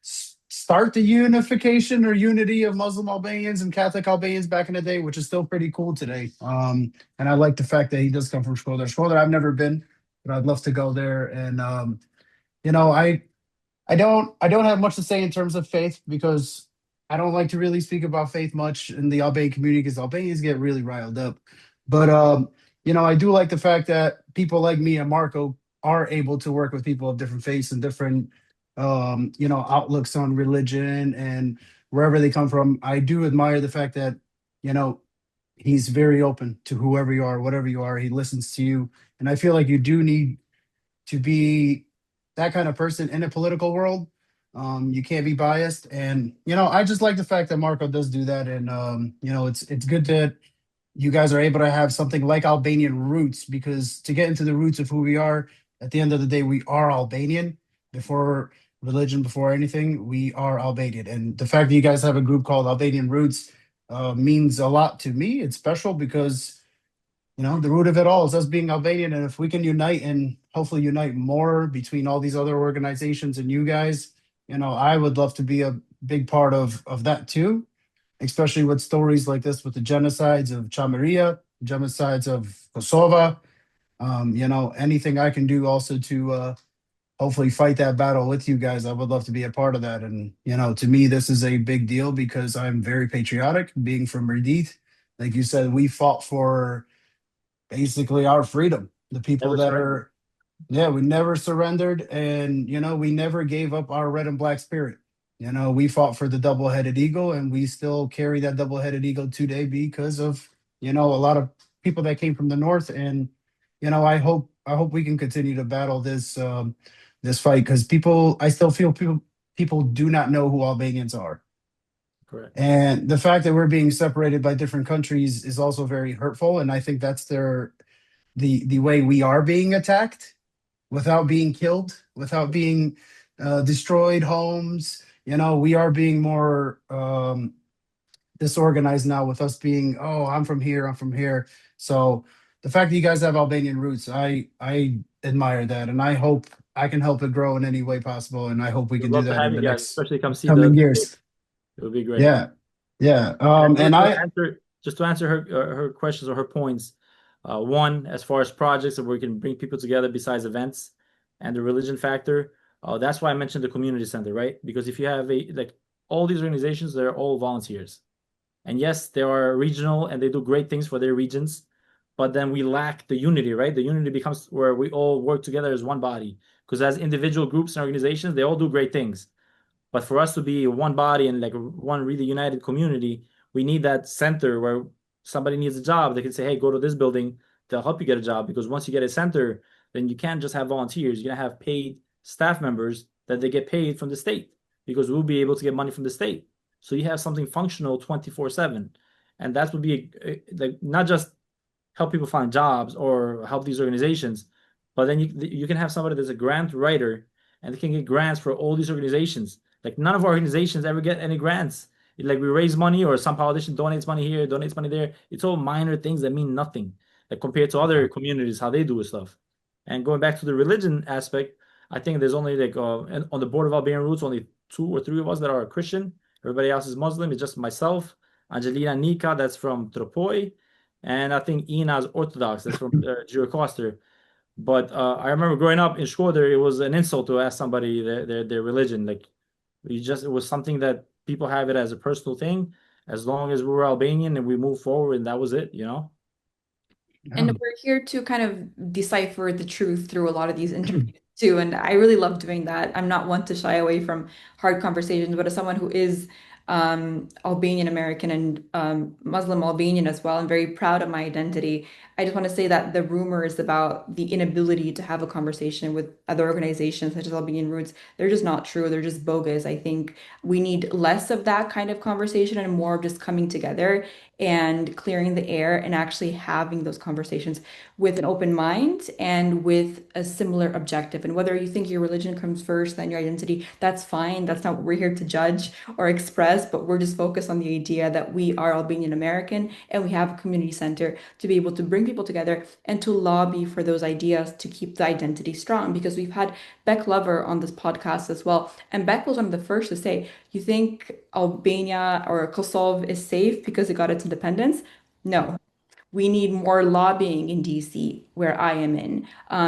start the unification or unity of Muslim Albanians and Catholic Albanians back in the day, which is still pretty cool today. And I like the fact that he does come from Shkodra. Shkodra, I've never been, but I'd love to go there. And you know, I don't have much to say in terms of faith, because I don't like to really speak about faith much in the Albanian community, because Albanians get really riled up. But I do like the fact that people like me and Marco are able to work with people of different faiths and different outlooks on religion and wherever they come from. I do admire the fact that, you know, he's very open to whoever you are, whatever you are. He listens to you. And I feel like you do need to be that kind of person in a political world. You can't be biased, and I just like the fact that Marco does do that, and it's good that you guys are able to have something like Albanian roots, because to get into the roots of who we are, at the end of the day, we are Albanian. Before religion, before anything, we are Albanian, and the fact that you guys have a group called Albanian Roots means a lot to me. It's special because the root of it all is us being Albanian. And if we can unite and hopefully unite more between all these other organizations and you guys, I would love to be a big part of that too, especially with stories like this, with the genocides of Chamaria, genocides of Kosovo. Anything I can do also to hopefully fight that battle with you guys, I would love to be a part of that. And, to me, this is a big deal because I'm very patriotic, being from Merdit. Like you said, we fought for basically our freedom. The people Never that surrender. are, yeah, we never surrendered, and we never gave up our red and black spirit. We fought for the double-headed eagle, and we still carry that double-headed eagle today because of a lot of people that came from the north. And I hope we can continue to battle this fight, because I still feel people do not know who Albanians are. Correct. And the fact that we're being separated by different countries is also very hurtful. And I think that's the way we are being attacked without being killed, without being destroyed homes. We are being more disorganized now, with us being, oh, I'm from here, I'm from here. So the fact that you guys have Albanian roots, I admire that, and I hope I can help it grow in any way possible. And I hope we We'd can do love to that have in you the guys, next especially come see coming the years. it would be great. Yeah, yeah. And And I just to answer her questions or her points, one, as far as projects that we can bring people together besides events and the religion factor, that's why I mentioned the community center, right? Because if you have like all these organizations, they're all volunteers. And yes, they are regional and they do great things for their regions, but then we lack the unity, right? The unity becomes where we all work together as one body. Because as individual groups and organizations, they all do great things. But for us to be one body and like one really united community, we need that center where somebody needs a job. They can say, hey, go to this building. They'll help you get a job. Because once you get a center, then you can't just have volunteers. You're going to have paid staff members that they get paid from the state because we'll be able to get money from the state. So you have something functional 24/7. And that would be like not just help people find jobs or help these organizations, but then you can have somebody that's a grant writer and they can get grants for all these organizations. Like none of our organizations ever get any grants. Like we raise money or some politician donates money here, donates money there. It's all minor things that mean nothing. Like compared to other communities, how they do stuff. And going back to the religion aspect, I think there's only like on the board of Albanian Roots, only 2 or 3 of us that are Christian. Everybody else is Muslim. It's just myself, Angelina Nika, that's from Tropoi, and I think Ina's Orthodox, that's from Gjirokastër. But I remember growing up in Shkodër, it was an insult to ask somebody their religion. Like it was something that people have it as a personal thing, as long as we were Albanian and we move forward, and that was it, you know? And we're here to kind of decipher the truth through a lot of these interviews too. And I really love doing that. I'm not one to shy away from hard conversations, but as someone who is Albanian American and Muslim Albanian as well, I'm very proud of my identity. I just want to say that the rumors about the inability to have a conversation with other organizations such as Albanian Roots, they're just not true. They're just bogus. I think we need less of that kind of conversation and more of just coming together and clearing the air and actually having those conversations with an open mind and with a similar objective. And whether you think your religion comes first, then your identity, that's fine. That's not what we're here to judge or express, but we're just focused on the idea that we are Albanian American and we have a community center to be able to bring people together and to lobby for those ideas to keep the identity strong. Because we've had Beck Lover on this podcast as well. And Beck was one of the first to say, you think Albania or Kosovo is safe because it got its independence? No. We need more lobbying in DC, where I am in,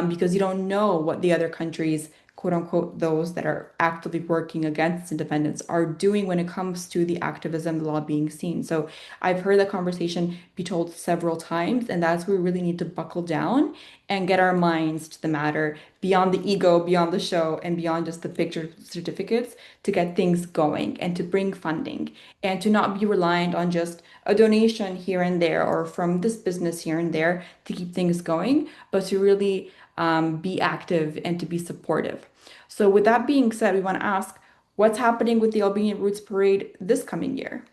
because you don't know what the other countries, quote unquote, those that are actively working against independence, are doing when it comes to the activism, the lobbying scene. So I've heard that conversation be told several times, and that's where we really need to buckle down and get our minds to the matter beyond the ego, beyond the show, and beyond just the picture certificates to get things going and to bring funding and to not be reliant on just a donation here and there or from this business here and there to keep things going, but to really be active and to be supportive. So, with that being said, we want to ask what's happening with the Albanian Roots Parade this coming year?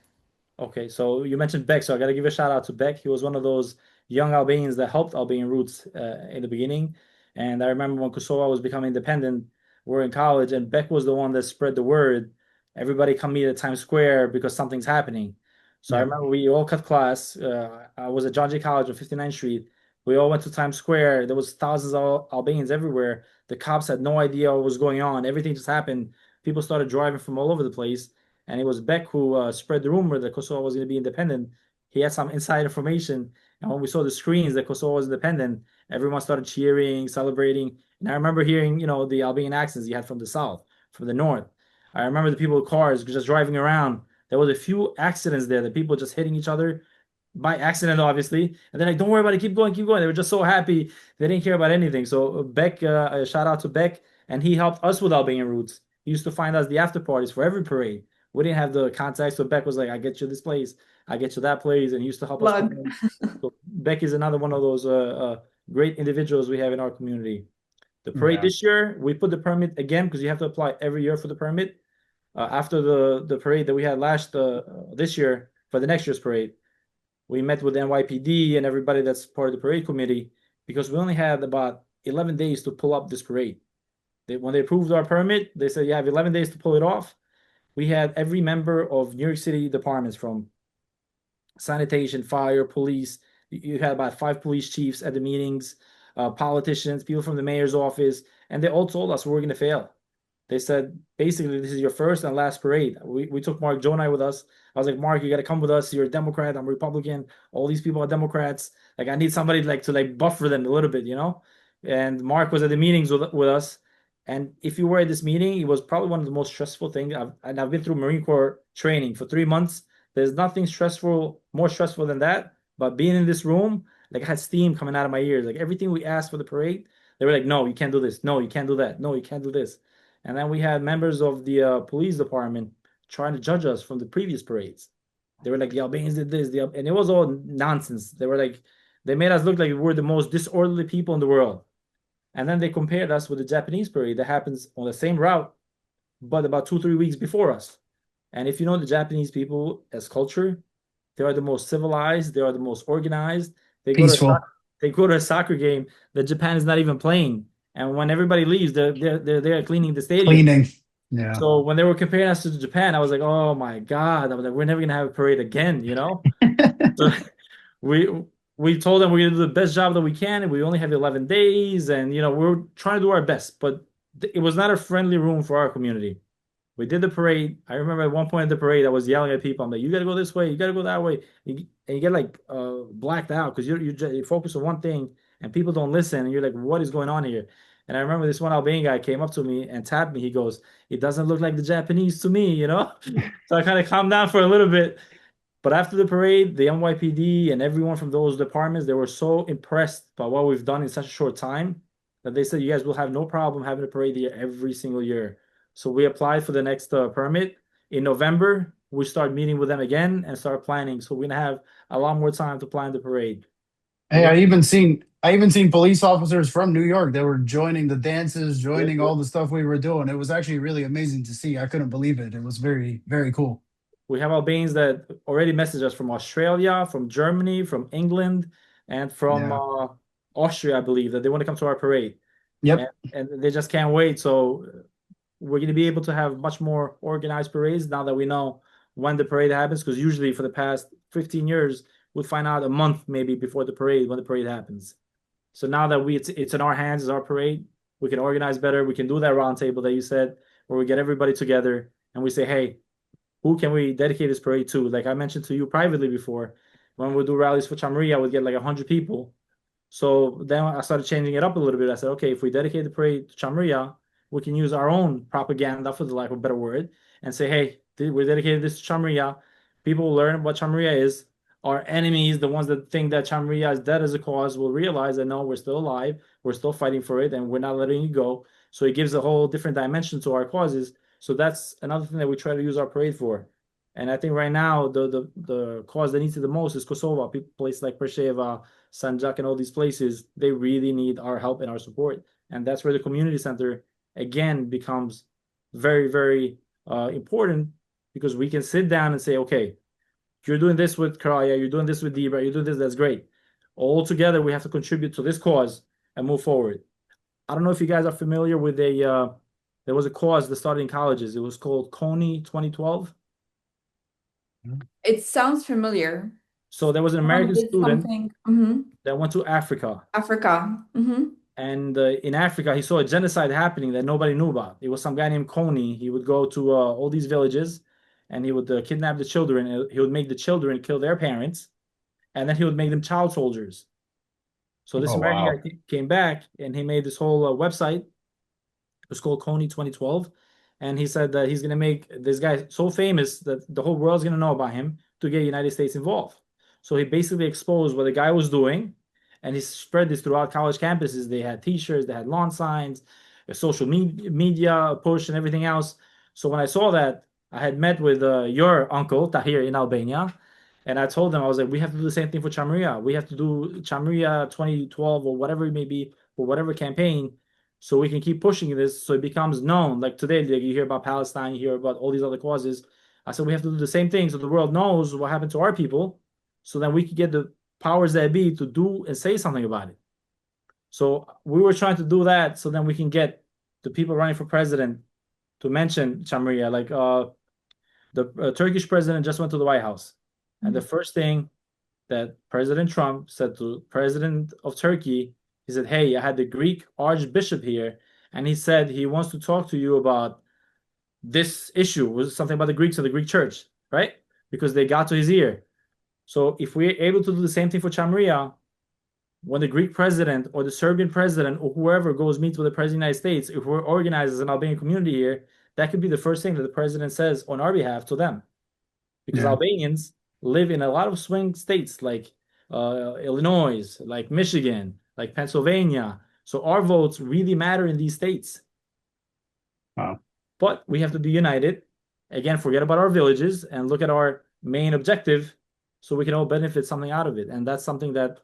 Okay, so you mentioned Beck, so I got to give a shout out to Beck. He was one of those young Albanians that helped Albanian Roots in the beginning. And I remember when Kosovo was becoming independent, we're in college, and Beck was the one that spread the word. Everybody come meet at Times Square because something's happening. So I Yeah. remember we all cut class. I was at John Jay College on 59th Street. We all went to Times Square. There was thousands of Albanians everywhere. The cops had no idea what was going on. Everything just happened. People started driving from all over the place. And it was Beck who spread the rumor that Kosovo was going to be independent. He had some inside information, and when we saw the screens that Kosovo was independent, everyone started cheering, celebrating. And I remember hearing, the Albanian accents he had from the south, from the north. I remember the people with cars just driving around. There was a few accidents there, the people just hitting each other by accident, obviously. And they're like, "Don't worry about it, keep going, keep going." They were just so happy they didn't care about anything. So Beck, shout out to Beck, and he helped us with Albanian Roots. He used to find us the after parties for every parade. We didn't have the contacts, so Beck was like, "I get you this place, I get you that place," and he used to help us Plug. promote. So Beck is another one of those great individuals we have in our community. The parade Yeah. this year, we put the permit again because you have to apply every year for the permit. After the parade that we had this year for the next year's parade, we met with NYPD and everybody that's part of the parade committee because we only had about 11 days to pull up this parade. When they approved our permit, they said you have 11 days to pull it off. We had every member of New York City departments from sanitation, fire, police. You had about 5 police chiefs at the meetings, politicians, people from the mayor's office, and they all told us we were going to fail. They said, basically, this is your first and last parade. We took Mark Jonai with us. I was like, "Mark, you got to come with us. You're a Democrat. I'm a Republican. All these people are Democrats. Like, I need somebody to buffer them a little bit, you know?" And Mark was at the meetings with us. And if you were at this meeting, it was probably one of the most stressful things. I've been through Marine Corps training for 3 months. There's nothing more stressful than that. But being in this room, like I had steam coming out of my ears. Like everything we asked for the parade, they were like, "No, you can't do this. No, you can't do that. No, you can't do this." And then we had members of the police department trying to judge us from the previous parades. They were like, "The Albanians did this," and it was all nonsense. They were like, they made us look like we were the most disorderly people in the world. And then they compared us with the Japanese parade that happens on the same route, but about 2, 3 weeks before us. And if you know the Japanese people as culture, they are the most civilized, they are the most organized. They go to Peaceful. they go to a soccer game that Japan is not even playing. And when everybody leaves, they're cleaning the stadium. Cleaning. Yeah. So when they were comparing us to Japan, I was like, oh my God. I was like, we're never gonna have a parade again, you know? So we we told them we're gonna do the best job that we can, and we only have 11 days, and we're trying to do our best, but it was not a friendly room for our community. We did the parade. I remember at one point in the parade, I was yelling at people. I'm like, "You got to go this way. You got to go that way." And you get like blacked out because you focus on one thing and people don't listen. And you're like, "What is going on here?" And I remember this one Albanian guy came up to me and tapped me. He goes, "It doesn't look like the Japanese to me," you know. So I kind of calmed down for a little bit. But after the parade, the NYPD and everyone from those departments, they were so impressed by what we've done in such a short time that they said, "You guys will have no problem having a parade here every single year." So we applied for the next permit. In November, we start meeting with them again and start planning. So we're gonna have a lot more time to plan the parade. Hey, We're I even seen police officers from New York that were joining the dances, joining gonna, all the stuff we were doing. It was actually really amazing to see. I couldn't believe it. It was very, very cool. we have Albanians that already messaged us from Australia, from Germany, from England, and from Yeah. Austria, I believe, that they want to come to our parade. Yep. And they just can't wait. So we're going to be able to have much more organized parades now that we know when the parade happens. Because usually for the past 15 years, we'd find out a month maybe before the parade when the parade happens. So now that it's in our hands, it's our parade, we can organize better. We can do that round table that you said, where we get everybody together and we say, hey, who can we dedicate this parade to? Like I mentioned to you privately before, when we do rallies for Chamria, we get like 100 people. So then I started changing it up a little bit. I said, okay, if we dedicate the parade to Chamria, we can use our own propaganda, for the lack of a better word, and say, hey, we're dedicated this to Chamria. People will learn what Chamria is. Our enemies, the ones that think that Chamria is dead as a cause, will realize that no, we're still alive, we're still fighting for it, and we're not letting it go. So it gives a whole different dimension to our causes. So that's another thing that we try to use our parade for. And I think right now the cause that needs it the most is Kosovo. People, places like Preševa, Sanjak, and all these places, they really need our help and our support. And that's where the community center again becomes very, very important, because we can sit down and say, okay, you're doing this with Karaya, you're doing this with Debra, you're doing this, that's great. All together, we have to contribute to this cause and move forward. I don't know if you guys are familiar with there was a cause that started in colleges. It was called Coney 2012. It sounds familiar. So there was an Someone American did student something. that went to Africa. Africa. And in Africa, he saw a genocide happening that nobody knew about. It was some guy named Coney. He would go to all these villages and he would kidnap the children. And he would make the children kill their parents. And then he would make them child soldiers. So this Oh American wow. guy came back and he made this whole website. It was called Coney 2012. And he said that he's going to make this guy so famous that the whole world's going to know about him to get the United States involved. So he basically exposed what the guy was doing, and he spread this throughout college campuses. They had T-shirts, they had lawn signs, a social media push, and everything else. So when I saw that, I had met with your uncle Tahir in Albania, and I told him, I was like, we have to do the same thing for Chamria. We have to do Chamria 2012 or whatever it may be for whatever campaign, so we can keep pushing this so it becomes known. Like today, like you hear about Palestine, you hear about all these other causes. I said we have to do the same thing so the world knows what happened to our people, so then we could get the powers that be to do and say something about it. So we were trying to do that so then we can get the people running for president to mention Chamria. Like the Turkish president just went to the White House, and the first thing that President Trump said to President of Turkey, he said, hey, I had the Greek Archbishop here, and he said he wants to talk to you about this issue. It was something about the Greeks and the Greek church, right? Because they got to his ear. So if we're able to do the same thing for Chamria, when the Greek president or the Serbian president or whoever goes meet with the president of the United States, if we're organized as an Albanian community here, that could be the first thing that the president says on our behalf to them. because Yeah. Albanians live in a lot of swing states like Illinois, like Michigan, like Pennsylvania. So our votes really matter in these states. Wow. But we have to be united. Again, forget about our villages and look at our main objective so we can all benefit something out of it. And that's something that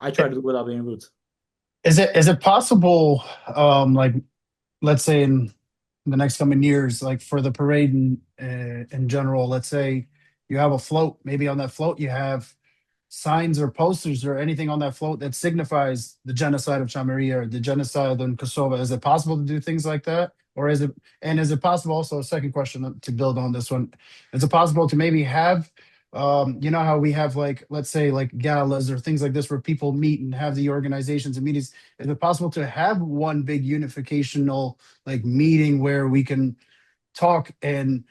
I try to do with Albanian Roots. Is it possible, like let's say in the next coming years, like for the parade in general, let's say you have a float, maybe on that float you have signs or posters or anything on that float that signifies the genocide of Chameria or the genocide in Kosovo. Is it possible to do things like that? Or is it possible also, a second question to build on this one, is it possible to maybe have, you know how we have like, let's say like galas or things like this where people meet and have the organizations and meetings. Is it possible to have one big unificational like meeting where we can talk and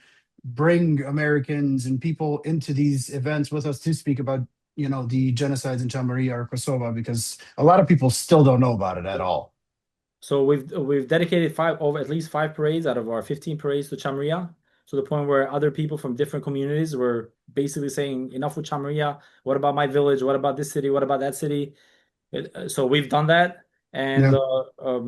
bring Americans and people into these events with us to speak about, the genocides in Chamaria or Kosovo, because a lot of people still don't know about it at all. So we've dedicated at least five parades out of our 15 parades to Chamria, to the point where other people from different communities were basically saying, enough with Chamria. What about my village? What about this city? What about that city? So we've done that. And Yeah.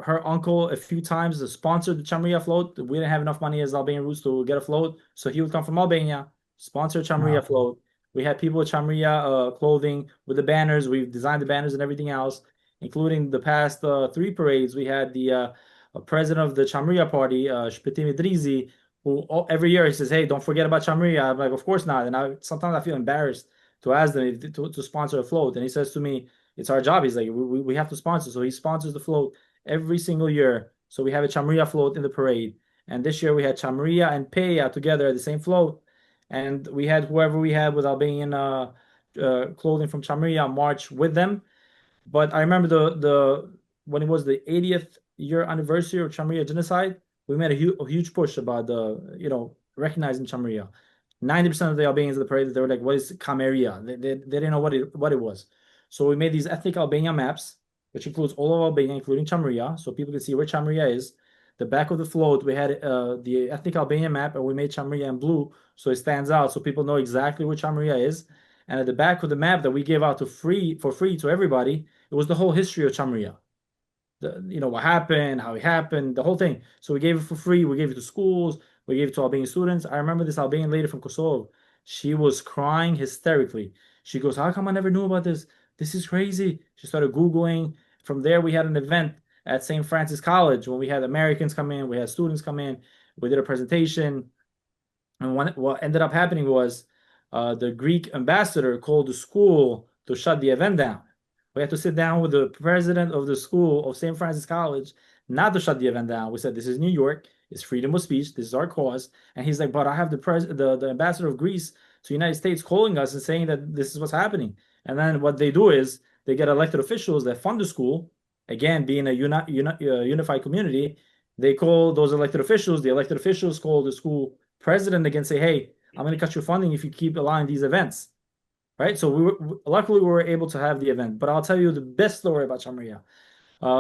her uncle a few times sponsored the Chamria float. We didn't have enough money as Albanian Roots to get a float. So he would come from Albania, sponsor Chamria Wow. float. We had people with Chamria clothing with the banners. We've designed the banners and everything else, including the past three parades. We had the president of the Chamria party, Shpetim Idrizi, who every year he says, "Hey, don't forget about Chamria." I'm like, "Of course not." And sometimes I feel embarrassed to ask them to sponsor a float. And he says to me, it's our job. He's like, we have to sponsor. So he sponsors the float every single year. So we have a Chamria float in the parade. And this year we had Chamria and Peya together at the same float. And we had whoever we had with Albanian clothing from Chamria march with them. But I remember the when it was the 80th year anniversary of Chamria genocide, we made a huge push about recognizing Chamria. 90% of the Albanians at the parade, they were like, "What is Cameria?" They didn't know what it was. So we made these ethnic Albania maps, which includes all of Albania, including Chamria, so people can see where Chamria is. The back of the float, we had the ethnic Albania map, and we made Chamria in blue, so it stands out, so people know exactly where Chamria is. And at the back of the map that we gave out for free to everybody, it was the whole history of Chamria. What happened, how it happened, the whole thing. So we gave it for free. We gave it to schools. We gave it to Albanian students. I remember this Albanian lady from Kosovo. She was crying hysterically. She goes, "How come I never knew about this? This is crazy." She started Googling. From there, we had an event at St. Francis College when we had Americans come in, we had students come in. We did a presentation. And what ended up happening was the Greek ambassador called the school to shut the event down. We had to sit down with the president of the school of St. Francis College not to shut the event down. We said, "This is New York. It's freedom of speech. This is our cause." And he's like, "But I have the ambassador of Greece to the United States calling us and saying that this is what's happening." And then what they do is they get elected officials that fund the school. Again, being a unified community, they call those elected officials. The elected officials call the school president again, say, "Hey, I'm going to cut your funding if you keep allowing these events." Right? So luckily we were able to have the event. But I'll tell you the best story about Chamria.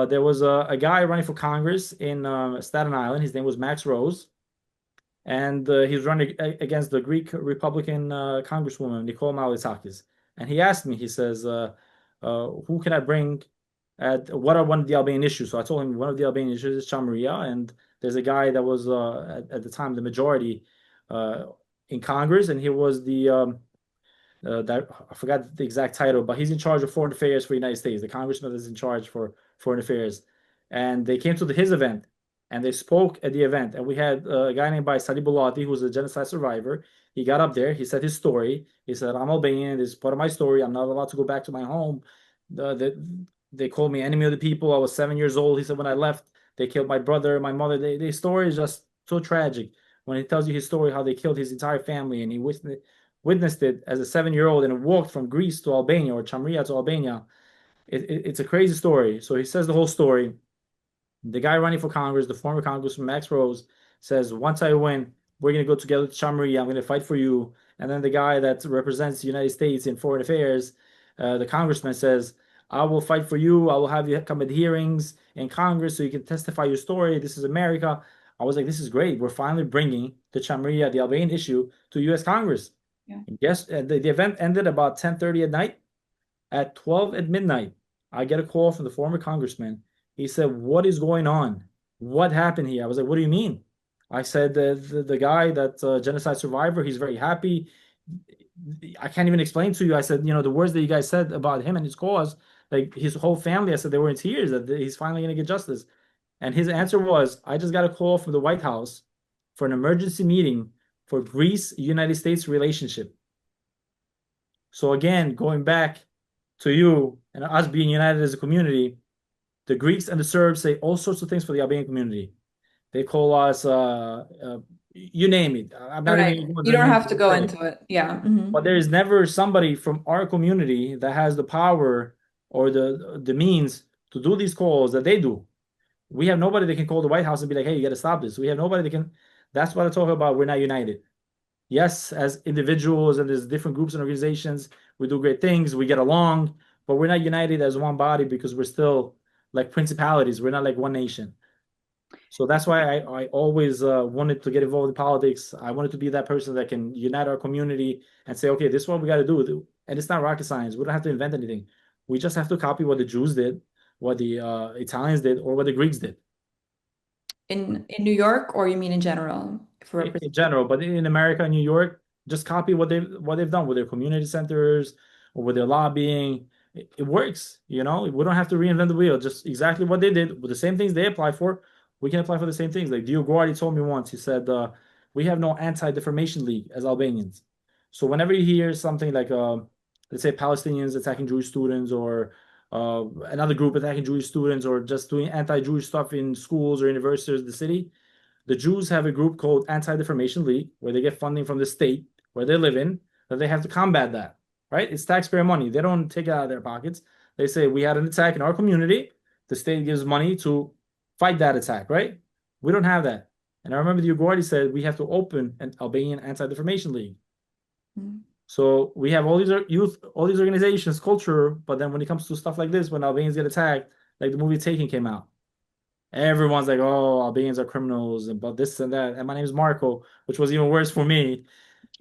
There was a guy running for Congress in Staten Island. His name was Max Rose, and he was running against the Greek Republican Congresswoman Nicole Malliotakis. And he asked me, he says, "Who can I bring? What are one of the Albanian issues?" So I told him one of the Albanian issues is Chamria, and there's a guy that was at the time the majority uh, in Congress, and he was that I forgot the exact title, but he's in charge of foreign affairs for the United States. The congressman is in charge for foreign affairs, and they came to his event, and they spoke at the event. And we had a guy named by Sadi Bulati, who's a genocide survivor. He got up there. He said his story. He said, "I'm Albanian. This is part of my story. I'm not allowed to go back to my home. They called me enemy of the people. I was 7 years old." He said, "When I left, they killed my brother, my mother." Their story is just so tragic. When he tells you his story, how they killed his entire family, and he witnessed it as a 7-year-old and walked from Greece to Albania or Chamria to Albania. It's a crazy story. So he says the whole story. The guy running for Congress, the former Congressman Max Rose, says, "Once I win, we're going to go together to Chamria. I'm going to fight for you." And then the guy that represents the United States in foreign affairs, the congressman, says, "I will fight for you. I will have you come at hearings in Congress so you can testify your story. This is America." I was like, this is great. We're finally bringing the Chamria, the Albanian issue, to U.S. Congress. Yeah. And guess the event ended about 10:30 at night. At 12 at midnight, I get a call from the former congressman. He said, "What is going on? What happened here?" I was like, "What do you mean?" I said, the guy that's a genocide survivor, he's very happy. I can't even explain to you. I said, the words that you guys said about him and his cause, like his whole family, I said they were in tears that he's finally going to get justice. And his answer was, I just got a call from the White House for an emergency meeting for Greece-United States relationship. So again, going back to you and us being united as a community, the Greeks and the Serbs say all sorts of things for the Albanian community. They call us, you name it. I'm not even Right. going to go You into the don't names have of to the go say. into it. Yeah. Hmm. But there is never somebody from our community that has the power or the means to do these calls that they do. We have nobody that can call the White House and be like, hey, you got to stop this. We have nobody that can. That's what I talk about. We're not united. Yes, as individuals and there's different groups and organizations, we do great things, we get along, but we're not united as one body because we're still like principalities. We're not like one nation. So that's why I always wanted to get involved in politics. I wanted to be that person that can unite our community and say, okay, this is what we got to do. And it's not rocket science. We don't have to invent anything. We just have to copy what the Jews did, what the Italians did, or what the Greeks did. In New York, or you mean in general for In general, but in America and New York, just copy what they've done with their community centers or with their lobbying. It works, We don't have to reinvent the wheel. Just exactly what they did with the same things they apply for, we can apply for the same things. Like Dio Guardi told me once, he said, "We have no anti-defamation league as Albanians. So whenever you hear something like, let's say Palestinians attacking Jewish students or another group attacking Jewish students or just doing anti-Jewish stuff in schools or universities in the city." The Jews have a group called Anti-Defamation League where they get funding from the state where they live in that they have to combat that, right? It's taxpayer money. They don't take it out of their pockets. They say, we had an attack in our community. The state gives money to fight that attack, right? We don't have that. And I remember the Uguardi said we have to open an Albanian Anti-Defamation League. Mhm. So we have all these youth, all these organizations, culture, but then when it comes to stuff like this, when Albanians get attacked, like the movie Taken came out, everyone's like, "Oh, Albanians are criminals," and but this and that. And my name is Marco, which was even worse for me.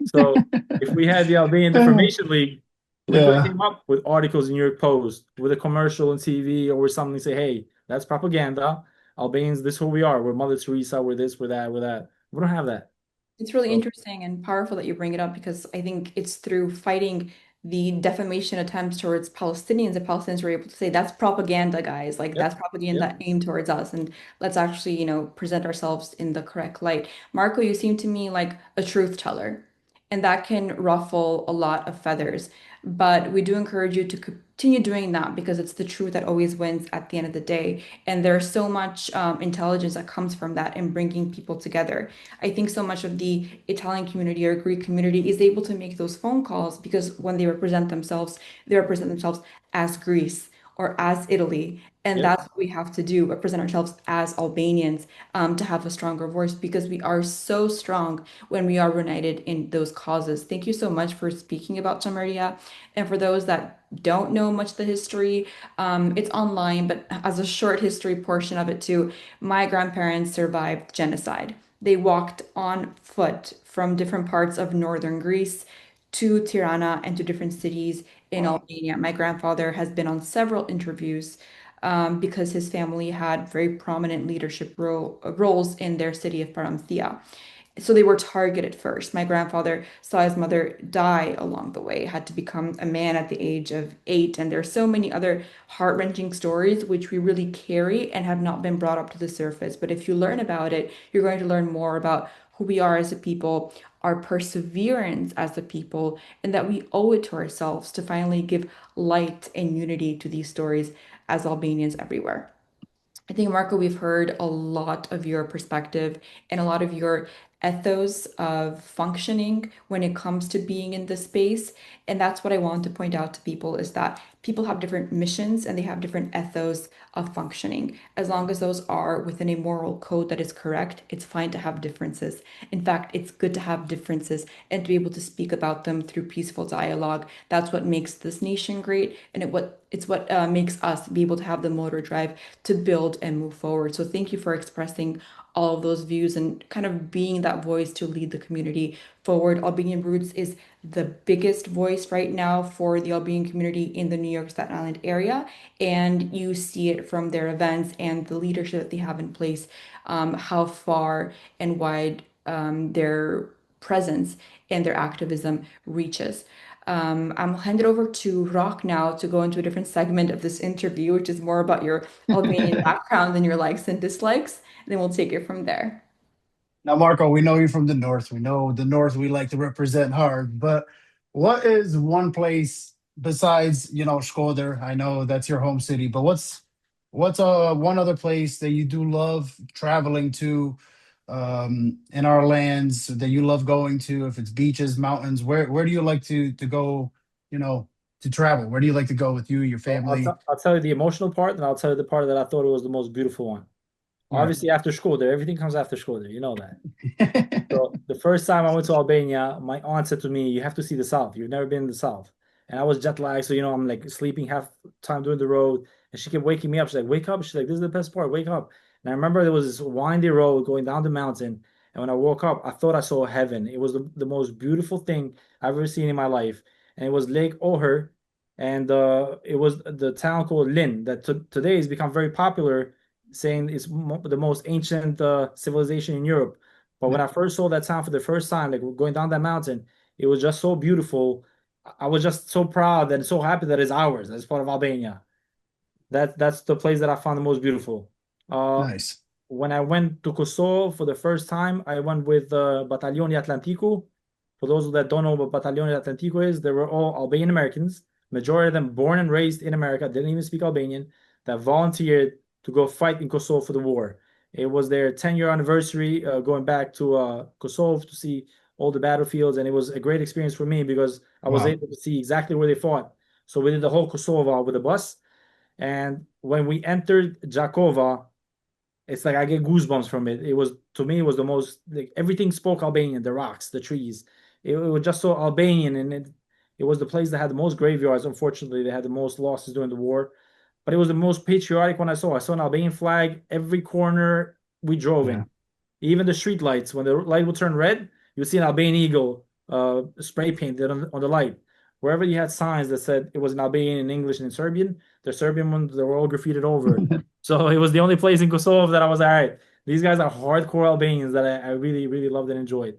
So if we had the Albanian Defamation League, we could have Yeah. came up with articles in New York Post, with a commercial on TV or something. Say, "Hey, that's propaganda. Albanians, this is who we are. We're Mother Teresa. We're this. We're that. We're that." We don't have that. It's really So interesting and powerful that you bring it up because I think it's through fighting the defamation attempts towards Palestinians that Palestinians were able to say that's propaganda, guys. Like that's yep, yep. propaganda aimed towards us, and let's actually, present ourselves in the correct light. Marco, you seem to me like a truth teller, and that can ruffle a lot of feathers. But we do encourage you to continue doing that because it's the truth that always wins at the end of the day. And there's so much intelligence that comes from that and bringing people together. I think so much of the Italian community or Greek community is able to make those phone calls because when they represent themselves as Greece or as Italy. And Yep. that's what we have to do, represent ourselves as Albanians, to have a stronger voice because we are so strong when we are united in those causes. Thank you so much for speaking about Chamarya. And for those that don't know much of the history, it's online, but as a short history portion of it too, my grandparents survived genocide. They walked on foot from different parts of northern Greece to Tirana and to different cities in Wow. Albania. My grandfather has been on several interviews because his family had very prominent leadership roles in their city of Paramthia. So they were targeted first. My grandfather saw his mother die along the way, had to become a man at the age of 8. And there's so many other heart-wrenching stories which we really carry and have not been brought up to the surface. But if you learn about it, you're going to learn more about who we are as a people, our perseverance as a people, and that we owe it to ourselves to finally give light and unity to these stories as Albanians everywhere. I think, Marco, we've heard a lot of your perspective and a lot of your ethos of functioning when it comes to being in this space. And that's what I want to point out to people is that people have different missions and they have different ethos of functioning. As long as those are within a moral code that is correct, it's fine to have differences. In fact, it's good to have differences and to be able to speak about them through peaceful dialogue. That's what makes this nation great, and it's what makes us be able to have the motor drive to build and move forward. So thank you for expressing all of those views and kind of being that voice to lead the community forward. Albanian Roots is the biggest voice right now for the Albanian community in the New York Staten Island area. And you see it from their events and the leadership that they have in place, how far and wide their presence and their activism reaches. I'm handed over to Rock now to go into a different segment of this interview, which is more about your Albanian background and your likes and dislikes. And then we'll take it from there. Now, Marco, we know you're from the north. We know the north we like to represent hard. But what is one place besides, Shkodër? I know that's your home city, but what's one other place that you do love traveling to in our lands that you love going to? If it's beaches, mountains, where do you like to go, you know, to travel? Where do you like to go with you, your Well, family? I'll tell you the emotional part, and I'll tell you the part that I thought it was the most beautiful one. All right. Obviously, after school there, everything comes after school there. You know that. So the first time I went to Albania, my aunt said to me, "You have to see the South. You've never been in the South." And I was jet lagged, so I'm like sleeping half time doing the road, and she kept waking me up. She's like, "Wake up!" She's like, "This is the best part. Wake up!" And I remember there was this windy road going down the mountain, and when I woke up, I thought I saw heaven. It was the most beautiful thing I've ever seen in my life, and it was Lake Oher, and it was the town called Lin that today has become very popular, saying it's the most ancient civilization in Europe. But when I first saw that town for the first time, like going down that mountain, it was just so beautiful. I was just so proud and so happy that it's ours. That's part of Albania. That's the place that I found the most beautiful. Uh, Nice. when I went to Kosovo for the first time, I went with Battaglioni Atlantico. For those that don't know what Battaglioni Atlantico is, they were all Albanian Americans, majority of them born and raised in America, didn't even speak Albanian, that volunteered to go fight in Kosovo for the war. It was their 10-year anniversary going back to Kosovo to see all the battlefields, and it was a great experience for me because I was Wow. able to see exactly where they fought. So we did the whole Kosovo with a bus, and when we entered Jakova, it's like I get goosebumps from it. It was to me, it was the most like everything spoke Albanian, the rocks, the trees. It was just so Albanian, and it was the place that had the most graveyards. Unfortunately, they had the most losses during the war, but it was the most patriotic one I saw. I saw an Albanian flag every corner we drove Yeah. in. Even the street lights, when the light would turn red, you would see an Albanian eagle spray painted on the light. Wherever you had signs that said it was in Albanian, in English, and in Serbian, the Serbian ones they were all graffitied over. So it was the only place in Kosovo that I was all right. These guys are hardcore Albanians that I really, really loved and enjoyed.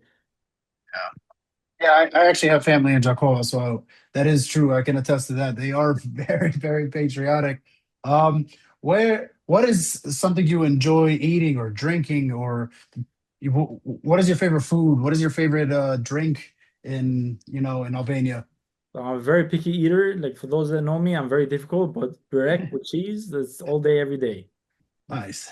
Yeah, I actually have family in Jakarta, so that is true. I can attest to that. They are very, very patriotic. What is something you enjoy eating or drinking, or what is your favorite food? What is your favorite drink in Albania? So I'm a very picky eater. Like for those that know me, I'm very difficult, but burek with cheese, that's all day, every day. Nice,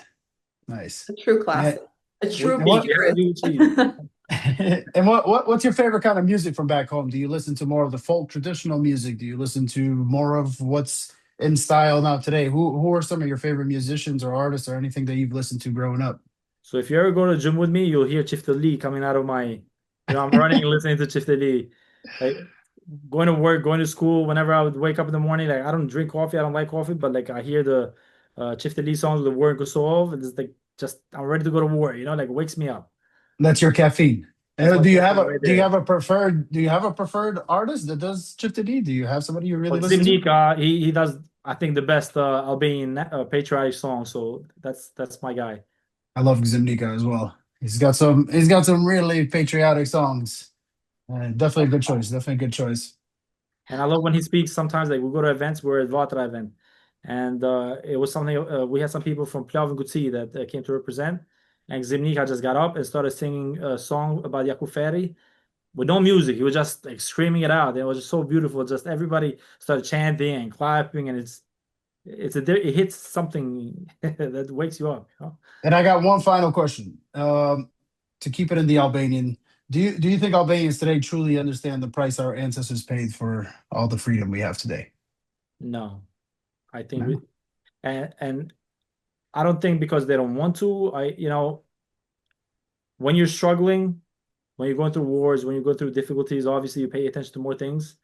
nice. A true And, classic, a With true and cheese, what it has to purist. be with cheese. and what's your favorite kind of music from back home? Do you listen to more of the folk traditional music? Do you listen to more of what's in style now today? Who are some of your favorite musicians or artists or anything that you've listened to growing up? So if you ever go to the gym with me, you'll hear Chiftali coming out of I'm running and listening to Chiftali. Like going to work, going to school, whenever I would wake up in the morning, like I don't drink coffee, I don't like coffee, but like I hear the Chiftali songs with the word Kosovo, and it's like just I'm ready to go to war, like it wakes me up. That's your caffeine. That's my Do you have caffeine a right do you there. have a preferred artist that does Chip to D? Do you have somebody you really But listen to? Zimnika, he does I think the best Albanian patriotic song, so that's my guy. I love Zimnika as well. He's got some really patriotic songs. Definitely a good choice. Definitely a good choice. And I love when he speaks sometimes, like we go to events, we're at Vatra event. And it was something, we had some people from Plov and Guti that came to represent. And Zimnika just got up and started singing a song about Yakuferi with no music. He was just like screaming it out. It was just so beautiful. Just everybody started chanting and clapping, and it hits something that wakes you up. And I got one final question. To keep it in the Albanian, do you think Albanians today truly understand the price our ancestors paid for all the freedom we have today? No, I think No. and I don't think because they don't want to. When you're struggling, when you're going through wars, when you go through difficulties, obviously you pay attention to more things.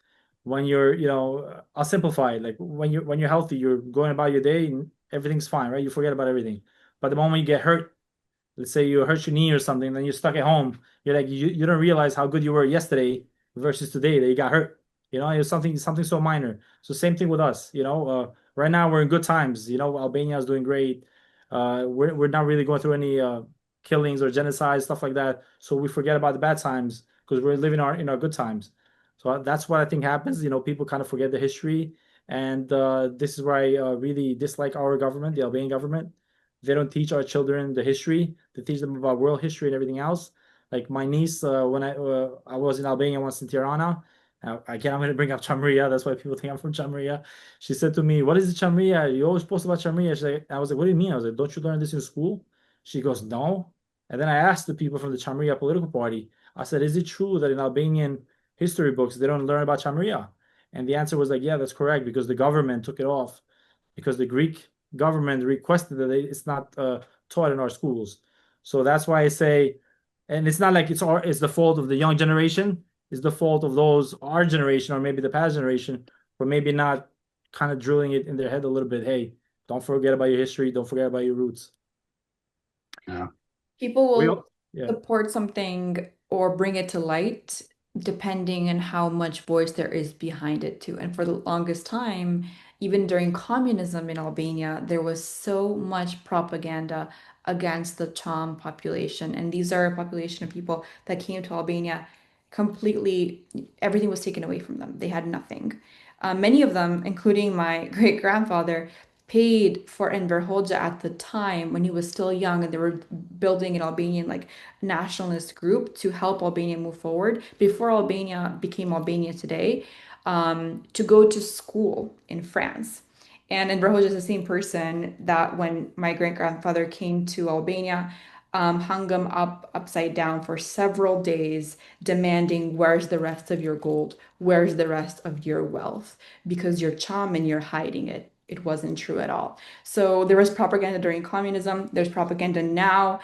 When I'll simplify it. Like when you're healthy, you're going about your day and everything's fine, right? You forget about everything. But the moment you get hurt, let's say you hurt your knee or something, then you're stuck at home. You're like you don't realize how good you were yesterday versus today that you got hurt. You know, it's something so minor. So same thing with us. You know, right now we're in good times. You know, Albania is doing great. We're not really going through any killings or genocide stuff like that. So we forget about the bad times because we're living in our good times. So that's what I think happens. You know, people kind of forget the history, and this is where I really dislike our government, the Albanian government. They don't teach our children the history. They teach them about world history and everything else. Like my niece, when I was in Albania once in Tirana, again I'm going to bring up Chamria. That's why people think I'm from Chamria. She said to me, "What is the Chamria? You always post about Chamria." I was like, "What do you mean?" I was like, "Don't you learn this in school?" She goes, "No." And then I asked the people from the Chamria political party. I said, "Is it true that in Albanian history books they don't learn about Chamria?" And the answer was like, "Yeah, that's correct because the government took it off because the Greek government requested that it's not taught in our schools." So that's why I say, and it's not like it's the fault of the young generation. It's the fault of those our generation or maybe the past generation for maybe not kind of drilling it in their head a little bit. Hey, don't forget about your history. Don't forget about your roots. Yeah. People We, will yeah, support something or bring it to light depending on how much voice there is behind it too. And for the longest time, even during communism in Albania, there was so much propaganda against the Cham population. And these are a population of people that came to Albania completely, everything was taken away from them. They had nothing. Many of them, including my great grandfather, paid for Enver Hoxha at the time when he was still young and they were building an Albanian like nationalist group to help Albania move forward before Albania became Albania today, to go to school in France. And Enver Hoxha is the same person that when my great grandfather came to Albania, hung him up upside down for several days, demanding, "Where's the rest of your gold? Where's the rest of your wealth? Because you're Cham and you're hiding it." It wasn't true at all. So there was propaganda during communism. There's propaganda now,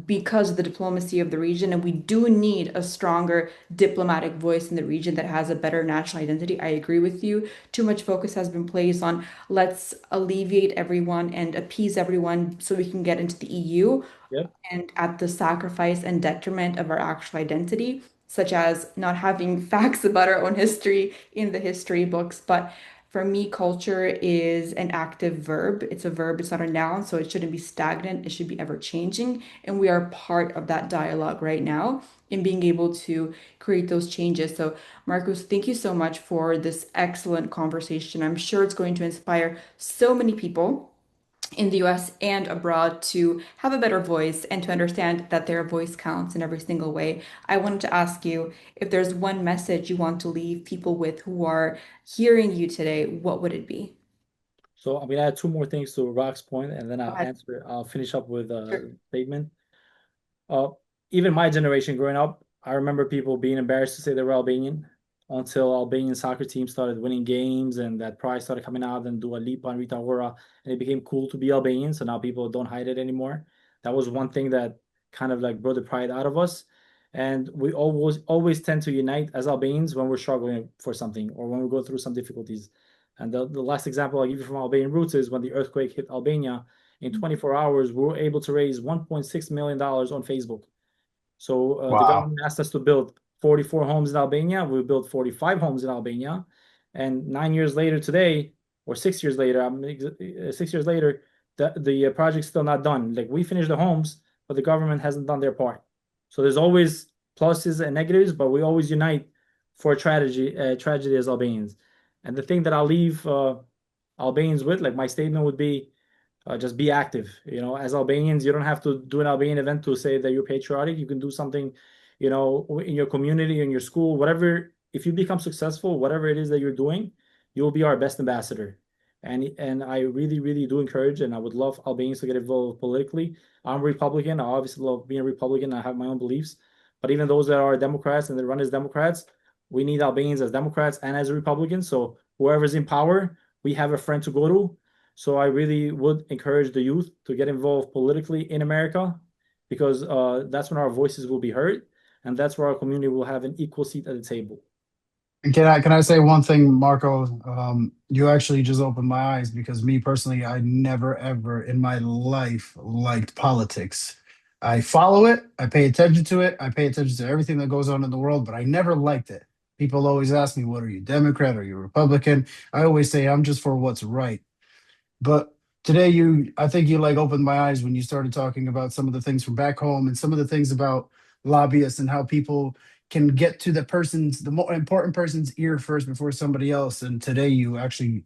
because of the diplomacy of the region. And we do need a stronger diplomatic voice in the region that has a better national identity. I agree with you. Too much focus has been placed on let's alleviate everyone and appease everyone so we can get into the EU, yep. and at the sacrifice and detriment of our actual identity, such as not having facts about our own history in the history books. But for me, culture is an active verb. It's a verb, it's not a noun, so it shouldn't be stagnant. It should be ever changing. And we are part of that dialogue right now in being able to create those changes. So, Marcus, thank you so much for this excellent conversation. I'm sure it's going to inspire so many people in the US and abroad to have a better voice and to understand that their voice counts in every single way. I wanted to ask you if there's one message you want to leave people with who are hearing you today, what would it be? So I'm gonna add two more things to Rock's point, and then Go I'll ahead. answer. I'll finish up with Sure. a statement. Uh, Even my generation growing up, I remember people being embarrassed to say they were Albanian until Albanian soccer teams started winning games and that pride started coming out and Dua Lipa and Rita Ora, and it became cool to be Albanian. So now people don't hide it anymore. That was one thing that kind of like brought the pride out of us. And we always tend to unite as Albanians when we're struggling for something or when we go through some difficulties. And the last example I'll give you from Albanian Roots is when the earthquake hit Albania in 24 hours, we were able to raise $1.6 million on Facebook. So the Wow. government asked us to build 44 homes in Albania. We built 45 homes in Albania. And 9 years later today, or 6 years later, 6 years later, the project's still not done. Like we finished the homes, but the government hasn't done their part. So there's always pluses and negatives, but we always unite for a tragedy as Albanians. And the thing that I'll leave Albanians with, like my statement would be, just be active. You know, as Albanians, you don't have to do an Albanian event to say that you're patriotic. You can do something, you know, in your community, in your school, whatever. If you become successful, whatever it is that you're doing, you will be our best ambassador. And I really, really do encourage, and I would love Albanians to get involved politically. I'm Republican. I obviously love being a Republican. I have my own beliefs. But even those that are Democrats and they run as Democrats, we need Albanians as Democrats and as Republicans. So whoever's in power, we have a friend to go to. So I really would encourage the youth to get involved politically in America because that's when our voices will be heard and that's where our community will have an equal seat at the table. And can I say one thing, Marco? You actually just opened my eyes because me personally, I never ever in my life liked politics. I follow it, I pay attention to it, I pay attention to everything that goes on in the world, but I never liked it. People always ask me, "What are you, Democrat? Are you Republican?" I always say, "I'm just for what's right." But today I think you like opened my eyes when you started talking about some of the things from back home and some of the things about lobbyists and how people can get to the more important person's ear first before somebody else. And today you actually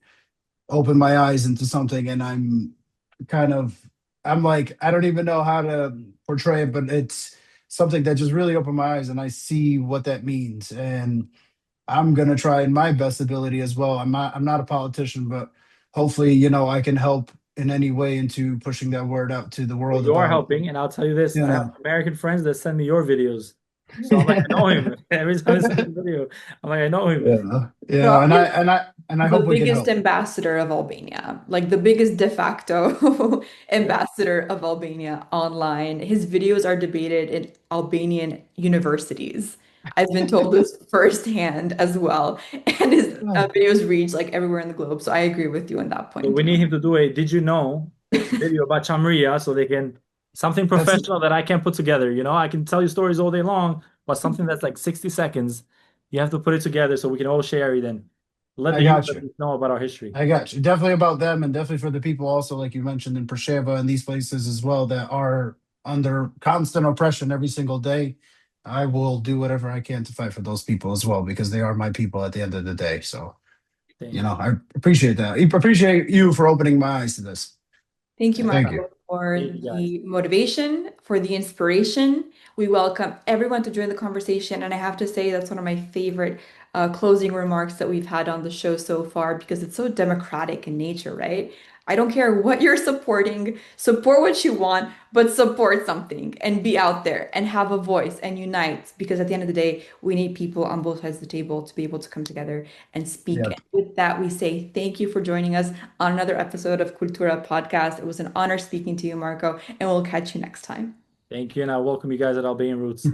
opened my eyes into something, and kind of, I'm like, I don't even know how to portray it, but it's something that just really opened my eyes, and I see what that means. And I'm gonna try in my best ability as well. I'm not a politician, but hopefully, I can help in any way into pushing that word out to the Well, world you are about, helping, and I'll tell you this: you I have know. American friends that send me your videos, so I'm like, I know him. Every time I send a video, I'm like, I know him. Yeah, Bro, and I the hope we can biggest help. ambassador of Albania, like the biggest de facto ambassador of Albania online. His videos are debated in Albanian universities. I've been told this firsthand as well. And his videos reach like everywhere in the globe. So I agree with you on that So point we need too. him to do a "Did you know" video about Chamria, so they can something That's professional that I can put together. I can tell you stories all day long, but something that's like 60 seconds, you have to put it together so we can all share it and let I the youth got at you. least know about our history. I got you. Definitely about them, and definitely for the people also, like you mentioned, in Preševa and these places as well that are under constant oppression every single day. I will do whatever I can to fight for those people as well because they are my people at the end of the day. So, Thank you. I appreciate that. I appreciate you for opening my eyes to this. Thank you, Thank you. Marco, for Thank you, guys. the motivation, for the inspiration. We welcome everyone to join the conversation. And I have to say, that's one of my favorite closing remarks that we've had on the show so far because it's so democratic in nature, right? I don't care what you're supporting, support what you want, but support something and be out there and have a voice and unite because at the end of the day, we need people on both sides of the table to be able to come together and speak. Yeah. And with that, we say thank you for joining us on another episode of Kultura podcast. It was an honor speaking to you, Marco, and we'll catch you next time. Thank you, and I welcome you guys at Albanian Roots.